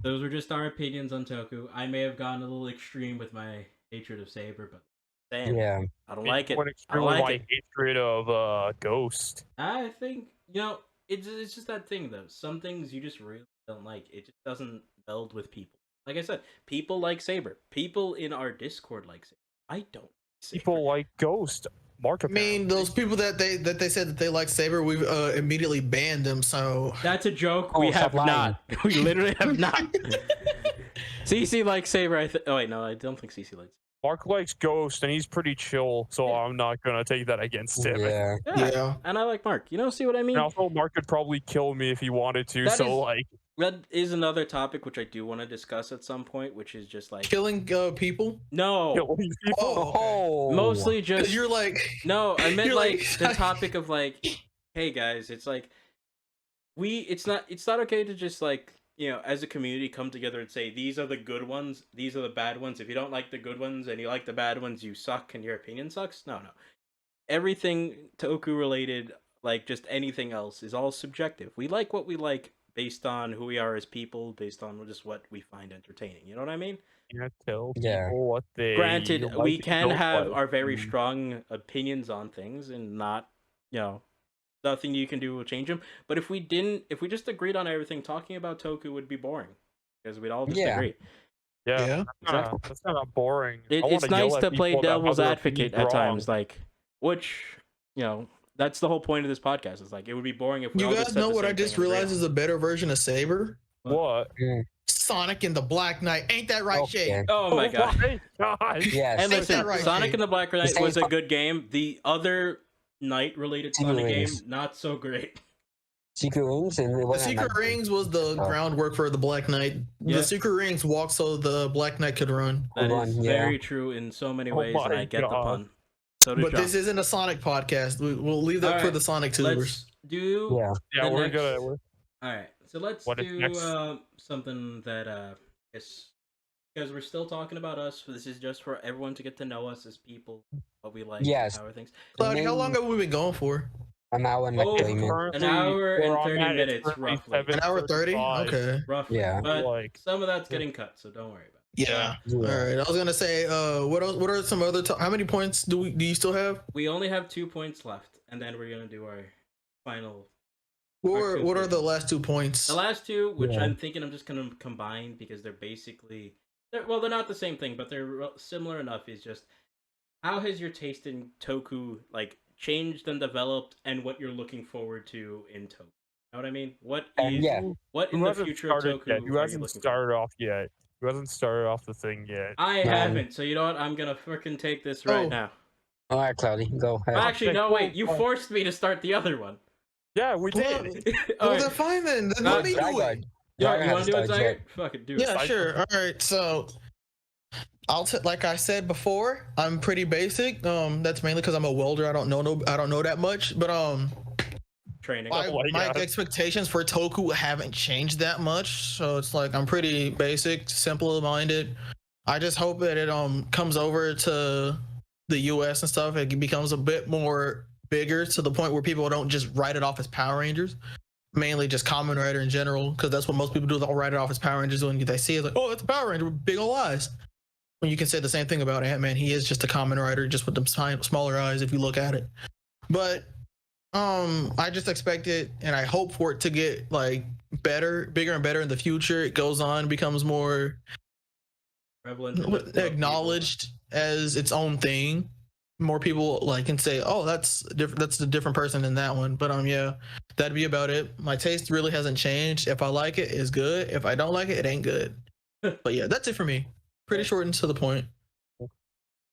A: those were just our opinions on Toku. I may have gone a little extreme with my hatred of Saber, but damn,
C: Yeah.
A: I don't like it.
D: Went
A: I
D: extremely
A: don't like
D: my
A: it.
D: hatred of Ghost.
A: I think it's just that thing though. Some things you just really don't like. It just doesn't meld with people. Like I said, people like Saber. People in our Discord like Saber. I don't. Like Saber.
D: People like Ghost. Mark
B: I mean, those people that they said that they like Saber, we've immediately banned them. So
A: That's a joke.
C: Oh,
A: We have
C: stop lying.
A: not. We literally have not. CC likes Saber. Oh wait, no, I don't think CC likes.
D: Mark likes Ghost, and he's pretty chill, so I'm not gonna take that against him.
C: Yeah.
B: yeah.
A: And I like Mark. See what I mean?
D: And also, Mark could probably kill me if he wanted to.
A: That
D: So
A: is-
D: like,
A: That is another topic which I do want to discuss at some point, which is just like
B: Killing people.
A: no,
D: killing people.
B: Oh,
A: mostly
B: 'Cause
A: just
B: you're like,
A: no. I meant
B: you're
A: like
B: like-
A: the topic of like, hey guys, it's like it's not okay to just like as a community come together and say these are the good ones, these are the bad ones. If you don't like the good ones and you like the bad ones, you suck and your opinion sucks. No. Everything Toku related, like just anything else, is all subjective. We like what we like based on who we are as people, based on just what we find entertaining. You know what I mean?
D: Can't tell
C: Yeah.
D: people what they.
A: Granted,
D: like
A: we
D: and
A: can
D: don't
A: have
D: like.
A: our very
C: Mm.
A: strong opinions on things and not, nothing you can do will change them. But if we just agreed on everything, talking about Toku would be boring because we'd all just
C: Yeah.
A: agree.
D: Yeah,
B: yeah.
D: that's kind of boring. I
A: It's
D: wanna yell
A: nice
D: at
A: to play
D: people about how
A: devil's
D: their
A: advocate
D: opinion's
A: at
D: wrong.
A: times, like which that's the whole point of this podcast. It's like it would be boring if we all
B: you
A: just
B: guys
A: said
B: know
A: the
B: what I
A: same
B: just
A: thing and agreed
B: realized
A: on
B: is a better version of Saber?
D: What?
B: Sonic and the Black Knight. Ain't that right,
C: Okay.
B: Shade?
A: Oh my god!
D: my god!
C: Yes.
A: And
B: Ain't
A: listen,
B: that right,
A: Sonic
B: Shane?
A: and the Black Knight
C: Same
A: was a
C: fu-
A: good game. The other Knight-related
C: Secret
A: Sonic game,
C: Rings.
A: not so great.
C: Secret Rings and it
B: The
C: wasn't
B: Secret
C: like-
B: Rings was the
C: Oh.
B: groundwork for the Black Knight.
A: Yeah.
B: The Secret Rings walked so the Black Knight could run.
A: That
C: Hold
A: is
C: on, yeah.
A: very true in so many
D: Oh
A: ways, and
D: my
A: I get the
D: God.
A: pun. So does
B: But
A: John.
B: this isn't a Sonic podcast. We'll leave that for
A: Alright,
B: the Sonic tubers.
A: Let's do.
C: Yeah.
D: Yeah,
A: The
D: we're
A: next-
D: gonna.
A: All right, so let's
D: What is
A: do
D: next?
A: something that because we're still talking about us. So this is just for everyone to get to know us as people, what we like,
C: Yes.
A: how are things.
B: Claudia, how
C: main-
B: long have we been going for?
C: An hour and like
A: Oh,
C: 30 minutes.
D: Currently,
A: An hour
D: where
A: and
D: I'm
A: 30
D: at, it's
A: minutes,
D: currently
A: roughly.
B: An hour 30?
D: 7:35.
B: Okay.
A: Roughly,
C: Yeah.
A: but
D: Like,
A: some of that's getting cut, so don't worry about it.
B: Yeah.
C: Yeah.
B: All right. I was gonna say, what else? What are some other? How many points do you still have?
A: We only have 2 points left, and then we're gonna do our final.
B: What are the last 2 points?
A: The last two, which
C: Yeah.
A: I'm thinking I'm just gonna combine because they're basically they're not the same thing, but they're similar enough. Is just how has your taste in Toku like changed and developed, and what you're looking forward to in Toku. You know what I mean? What is
C: Yeah.
A: what in
D: who
A: the
D: hasn't
A: future of
D: started
A: Toku?
D: yet? Who
A: are you
D: hasn't
A: looking for?
D: started off yet? Who hasn't started off the thing yet?
A: I
C: Man.
A: haven't. So you know what? I'm gonna freaking take this right
B: Oh.
A: now.
C: All right, Cloudy, go ahead.
A: Actually, no.
D: cool.
A: Wait. You forced me to start the other one.
D: Yeah, we
B: Well,
D: did.
B: well,
A: Alright.
B: then fine then. Then
A: Uh,
B: let me do
C: Zygarde.
B: it.
A: Yeah,
C: Zygarde
A: you want to do it,
C: started yet.
A: Zygarde? Fuck it, do it.
B: Yeah,
D: Cycle.
B: sure. All right. So, like I said before, I'm pretty basic. That's mainly because I'm a welder. I don't know that much. But
A: Training.
B: my,
D: Oh my
B: my
D: God.
B: expectations for Toku haven't changed that much. So it's like I'm pretty basic, simple-minded. I just hope that it comes over to the U.S. and stuff. It becomes a bit more bigger to the point where people don't just write it off as Power Rangers. Mainly just Kamen Rider in general, because that's what most people do. They'll write it off as Power Rangers when they see it, like, oh, it's a Power Ranger with big ol' eyes. When you can say the same thing about Ant-Man, he is just a Kamen Rider, just with the smaller eyes if you look at it. But I just expect it, and I hope for it to get like better, bigger and better in the future. It goes on, becomes more
A: Prevalent in the book people.
B: acknowledged as its own thing. more people like can say, "Oh, that's different. That's a different person than that one." But yeah, that'd be about it. My taste really hasn't changed. If I like it, it's good. If I don't like it, it ain't good. But yeah, that's it for me. Pretty short and to the point.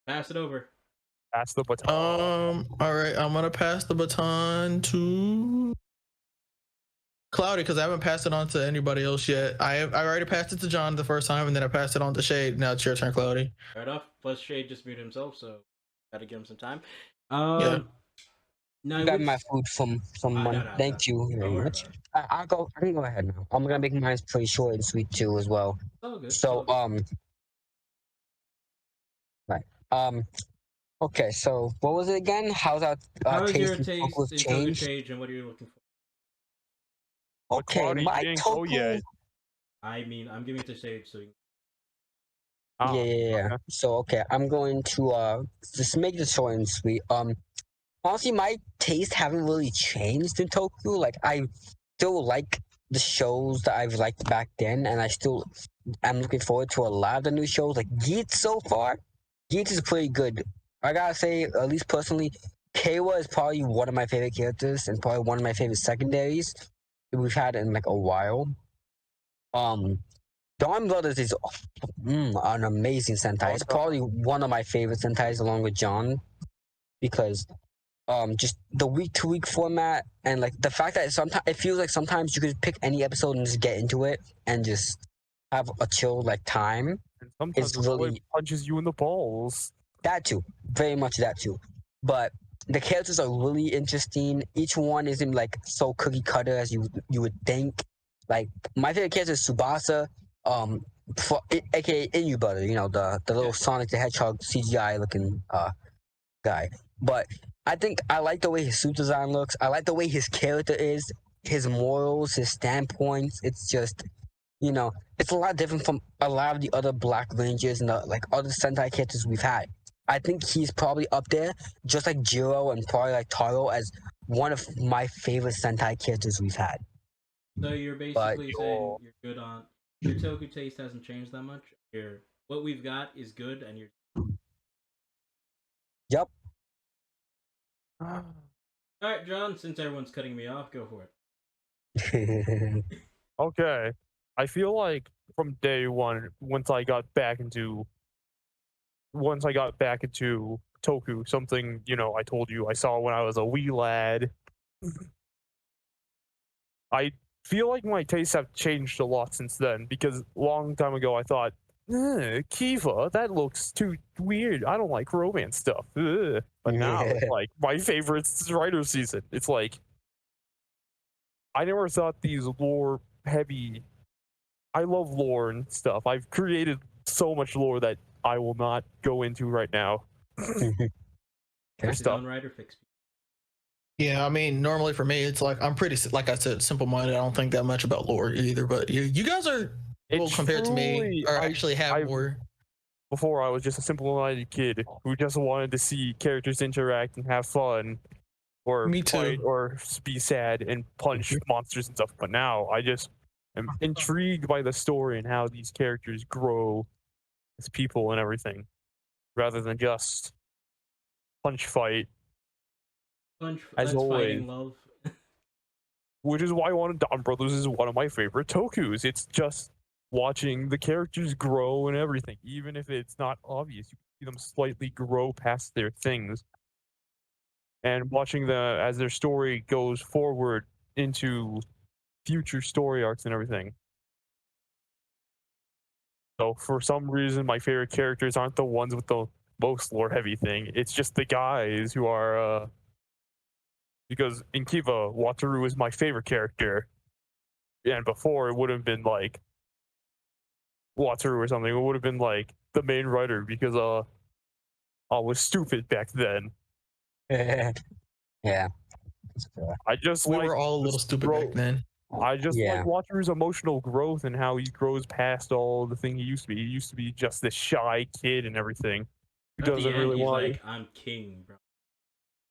A: Pass it over.
D: Pass the baton.
B: All right, I'm gonna pass the baton to Cloudy because I haven't passed it on to anybody else yet. I already passed it to John the first time, and then I passed it on to Shade. Now it's your turn, Cloudy.
A: Right off. Plus, Shade just muted himself, so gotta give him some time.
B: Yeah.
A: Now,
C: Got
A: which...
C: my food from someone.
A: no,
C: Thank you very
A: Don't worry
C: much.
A: about it.
C: I can go ahead now. I'm gonna make mine pretty short and sweet too as well.
A: It's all good.
C: So right. Okay, so what was it again? How's our
A: How is your
C: taste in
A: taste
C: Toku's
A: in Toku
C: changed?
A: change, and what are you looking for?
C: Okay,
D: Cloudy,
C: my
D: you didn't go
C: Toku.
D: yet.
A: I mean, I'm giving it to Shade, so you...
C: Yeah.
D: Okay.
C: So okay, I'm going to just make it short and sweet. Honestly, my taste haven't really changed in Toku. Like I still like the shows that I've liked back then, and I'm looking forward to a lot of the new shows. Like Geats so far, Geats is pretty good. I gotta say, at least personally, Keiwa is probably one of my favorite characters and probably one of my favorite secondaries we've had in like a while. Dawn Brothers is an amazing Sentai. It's probably one of my favorite Sentais along with John because just the week to week format and like the fact that sometimes it feels like sometimes you could pick any episode and just get into it and just have a chill like time.
D: And sometimes
C: It's
D: the story
C: really
D: punches you in the balls.
C: that too, very much that too. But the characters are really interesting. Each one isn't like so cookie cutter as you would think. Like my favorite character is Tsubasa, aka Inubuddy, you know, the little Sonic the Hedgehog CGI looking guy. But I think I like the way his suit design looks. I like the way his character is, his morals, his standpoints. It's just, you know, it's a lot different from a lot of the other Black Rangers and like other Sentai characters we've had. I think he's probably up there, just like Jiro and probably like Taro, as one of my favorite Sentai characters we've had.
A: So you're basically saying you're good on... Your Toku taste hasn't changed that much. What we've got is good, and you're...
C: Yep.
A: All right, John. Since everyone's cutting me off, go for it.
D: Okay. I feel like from day one, once I got back into Toku, something, you know, I told you I saw when I was a wee lad. I feel like my tastes have changed a lot since then because a long time ago I thought, Kiva, that looks too weird. I don't like romance stuff. Ugh. But now it's like my favorite writer season. It's like I never thought these lore heavy. I love lore and stuff. I've created so much lore that I will not go into right now.
A: His own writer fix.
B: Yeah, I mean, normally for me, it's like I'm pretty, like I said, simple-minded. I don't think that much about lore either. But you guys are, well, compared to me, or actually have more.
D: Before I was just a simple-minded kid who just wanted to see characters interact and have fun, or
B: Me too.
D: fight, or be sad and punch monsters and stuff. But now I just am intrigued by the story and how these characters grow as people and everything, rather than just punch fight.
A: Punch,
D: as always.
A: Fighting love.
D: Which is why Dawn Brothers is one of my favorite Tokus. It's just watching the characters grow and everything, even if it's not obvious. You see them slightly grow past their things. And watching as their story goes forward into future story arcs and everything. So for some reason, my favorite characters aren't the ones with the most lore heavy thing. It's just the guys who are because in Kiva, Wataru is my favorite character. And before, it would have been like Wataru or something. It would have been like the main writer because I was stupid back then.
C: Yeah.
D: I just
B: We were all a little stupid back then.
D: I just like Wataru's emotional growth and how he grows past all the thing he used to be. He used to be just this shy kid and everything. He doesn't really want.
A: Like, I'm king, bro.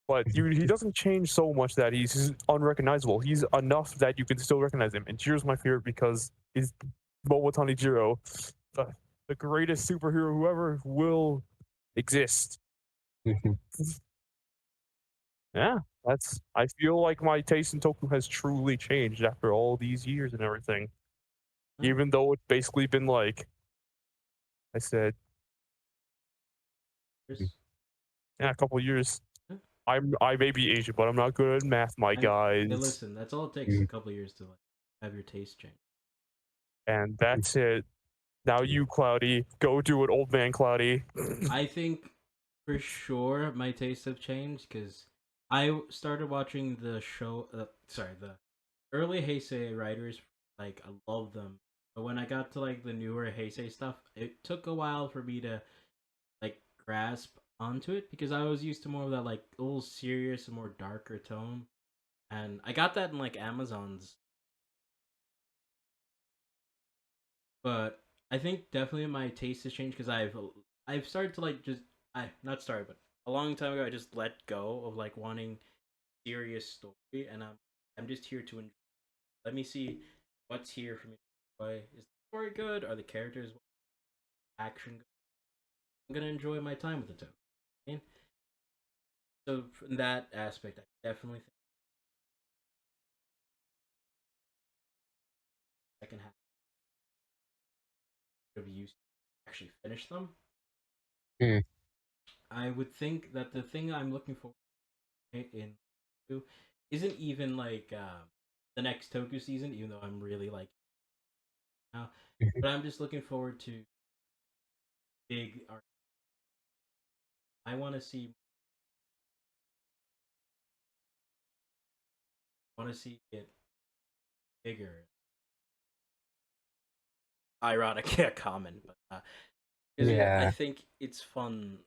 D: But he doesn't change so much that he's unrecognizable. He's enough that you can still recognize him. And Jiro's my favorite because he's Momotani Jiro, the greatest superhero who ever will exist.
C: Mhm.
D: Yeah, that's. I feel like my taste in Toku has truly changed after all these years and everything.
A: Hmm.
D: Even though it's basically been like I said, yeah, a couple years.
A: Yeah.
D: I may be Asian, but I'm not good at math, my
A: And
D: guys.
A: hey, listen, that's all it takes, a couple years to like have your taste change.
D: And that's it. Now you, Cloudy, go do it, old man Cloudy.
A: I think for sure my tastes have changed because I started watching the show. The early Heisei writers. Like I love them, but when I got to like the newer Heisei stuff, it took a while for me to like grasp onto it because I was used to more of that like a little serious and more darker tone, and I got that in like Amazon's. But I think definitely my taste has changed because I've started to like just I not started but a long time ago I just let go of like wanting serious story and I'm just here to enjoy. Let me see what's here for me to enjoy. Is the story good? Are the characters action good? I'm gonna enjoy my time with the token. I so from that aspect, I definitely think second half of use to actually finish them.
C: Mm.
A: I would think that the thing I'm looking for in isn't even like the next Toku season, even though I'm really like now. But I'm just looking forward to big art. I want to see. Want to see it bigger. Ironic comment, but I
C: Yeah.
A: think it's fun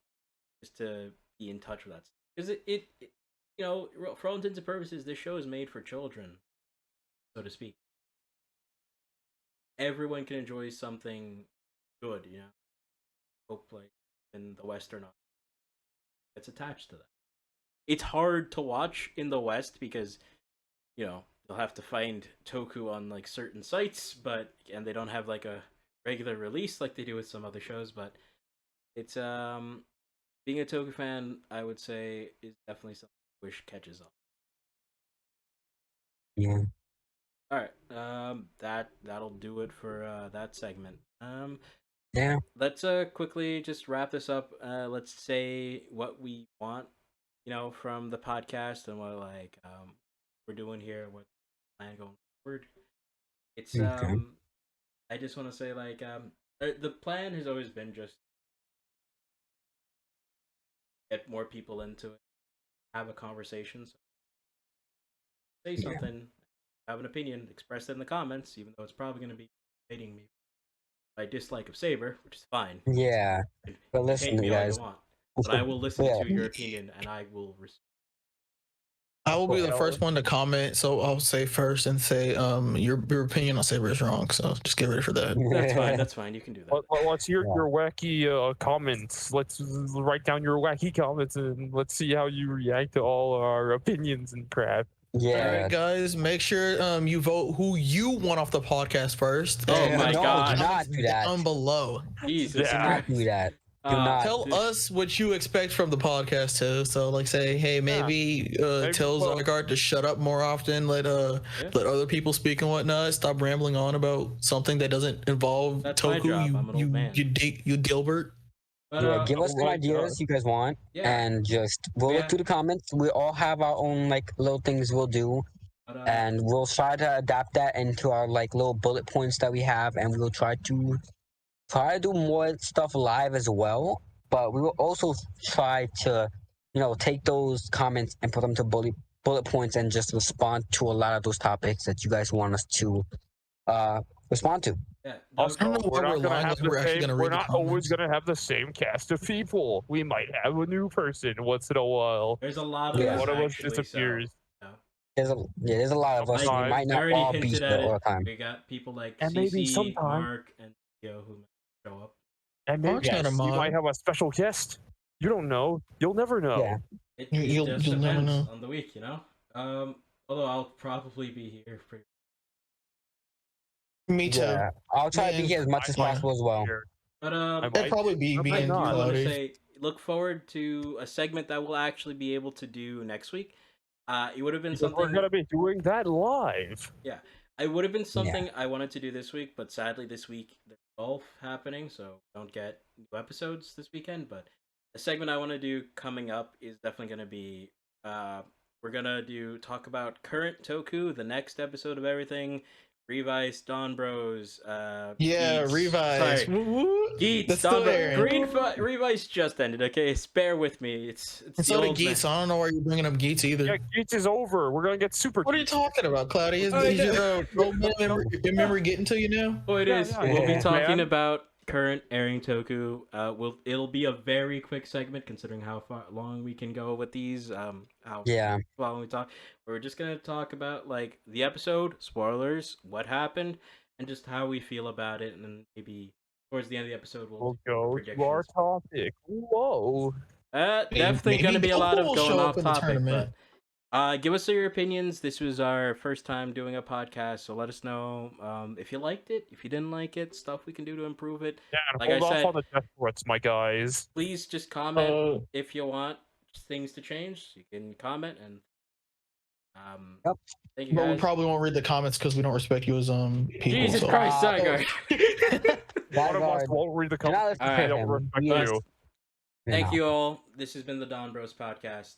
A: just to be in touch with that because it you know for all intents and purposes this show is made for children, so to speak. Everyone can enjoy something good, you know. Hope like in the Western it's attached to that. It's hard to watch in the West because you know you'll have to find Toku on like certain sites, but and they don't have like a regular release like they do with some other shows. But it's being a Toku fan, I would say, is definitely something I wish catches on.
C: Yeah.
A: All right, that'll do it for that segment.
C: Yeah.
A: Let's quickly just wrap this up. Let's say what we want, you know, from the podcast and what like we're doing here, what plan going forward. It's
C: Okay.
A: I just want to say like the plan has always been just get more people into it, have a conversation, so say
C: Yeah.
A: something, have an opinion, express it in the comments, even though it's probably going to be hating me by dislike of Saber, which is fine.
C: Yeah.
A: You
C: But
A: can hate
C: listen,
A: me all you
C: guys.
A: want, but I will listen
C: Yeah.
A: to your opinion and I will.
B: I
C: Of
B: will be
C: course.
B: the first one to comment, so I'll say first and say your opinion on Saber is wrong. So just get ready for that.
A: That's fine. That's fine. You can do that.
D: Let's hear
C: Yeah.
D: your wacky comments. Let's write down your wacky comments and let's see how you react to all our opinions and crap.
B: All
C: Yeah.
B: right, guys, make sure you vote who you want off the podcast first.
A: Oh
B: and
A: my
C: No,
A: God.
C: do not do that.
B: down below.
A: Jesus
C: Do
D: Yeah.
C: not
A: Christ.
C: do that. Do not.
B: Tell us what you expect from the podcast too. So like say, hey, maybe tell
D: well-
B: Zygarde to shut up more often, let other people speak and whatnot. Stop rambling on about something that doesn't involve
A: That's my job. I'm an old man.
B: You Gilbert.
A: But
C: Yeah, give us
D: oh
C: some
D: my
C: ideas you guys want,
A: Yeah.
C: and just we'll look
A: Yeah.
C: through the comments. We all have our own like little things we'll do,
A: but
C: and we'll try to adapt that into our like little bullet points that we have, and we'll try to do more stuff live as well. But we will also try to, take those comments and put them to bullet points and just respond to a lot of those topics that you guys want us to respond to.
A: yeah.
D: Also,
B: I don't know
D: we're
B: why we're
D: not gonna
B: lying,
D: have
B: like we're
D: the
B: actually
D: same.
B: gonna
D: We're
B: read the
D: not always
B: comments.
D: gonna have the same cast of people. We might have a new person once in a while.
A: There's a lot of
C: Yeah.
A: us
D: One of us
A: actually,
D: disappears.
A: So,
C: There's a lot of us. We
D: Sometimes.
C: might
A: I
C: not
A: already
C: all be
A: hinted
C: here
A: at
C: all the
A: it.
C: time.
A: We got people like
D: And maybe
A: CC,
D: sometime.
A: Mark, and Theo who might show up.
D: And maybe
B: Mark's not a
D: we might
B: mod.
D: have a special guest. You don't know. You'll never know.
C: Yeah.
A: It
B: You'll
A: just
B: never
A: depends
B: know.
A: on the week, you know. Although I'll probably be here for.
B: Me too.
C: Yeah, I'll try to be
B: Man,
C: here as much as
B: yeah.
C: possible as well.
D: Here.
A: But
D: I
B: That'd
D: might.
B: probably be
D: I
B: me
D: might
B: and
A: I do
D: not.
A: want to
B: Cloudy.
A: say look forward to a segment that we'll actually be able to do next week. It would have been
D: Because we're
A: something.
D: gonna be doing that live.
A: Yeah, it would have been
C: Yeah.
A: something I wanted to do this week, but sadly this week there's golf happening, so don't get new episodes this weekend. But a segment I want to do coming up is definitely going to be we're gonna talk about current Toku, the next episode of everything, Revice, Dawn Bros,
B: Yeah,
A: Geats.
B: Revise.
A: Sorry.
B: Woo woo.
A: Geats,
B: That's
A: Dawn
B: still
A: Bros.
B: airing.
A: Revice just ended. Okay, spare with me. It's
B: And
A: the
B: so did
A: old
B: Geets.
A: man.
B: I don't know why you're bringing up Geets either.
D: Yeah, Geats is over. We're gonna get super.
B: What are you talking about, Cloudy? Is
A: Oh,
B: is
A: yeah.
B: your old memory getting to you now?
A: Oh, it
D: Yeah,
A: is.
D: yeah,
A: We'll be
C: yeah.
A: talking
D: Man.
A: about current airing Toku. It'll be a very quick segment considering how long we can go with these. How
C: Yeah.
A: long we talk. We're just gonna talk about like the episode, spoilers, what happened, and just how we feel about it, and then maybe towards the end of the episode we'll
D: We'll
A: do
D: go to
A: predictions.
D: our topic. Whoa.
A: Definitely
B: Maybe
A: gonna be a lot
B: Goku
A: of
B: will
A: going
B: show up
A: off
B: in the
A: topic, but
B: tournament.
A: give us your opinions. This was our first time doing a podcast, so let us know if you liked it, if you didn't like it, stuff we can do to improve it.
D: Yeah, and
A: Like I
D: hold off
A: said-
D: on the death threats, my guys.
A: Please just comment
B: Uh,
A: if you want things to change. You can comment and
C: Yep.
A: thank you
B: but we
A: guys.
B: probably won't read the comments because we don't respect you as people.
A: Jesus
B: so.
A: Christ,
C: Wow.
A: Zygarde.
D: One of us
C: Zygarde,
D: won't read the
C: you're not
D: comments.
C: listening
A: Alright.
C: to
D: Don't
C: him.
D: respect
C: He is,
D: you.
A: Thank
C: know.
A: you all. This has been the Don Bros podcast.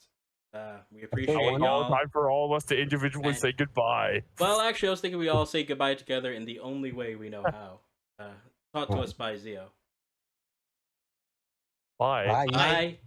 A: We appreciate
C: Hey,
D: Now
A: y'all.
D: time for all of us to individually
A: And-
D: say goodbye.
A: Well, actually, I was thinking we all say goodbye together in the only way we know how. Taught to us by Zio.
D: Bye.
C: Bye.
A: Bye.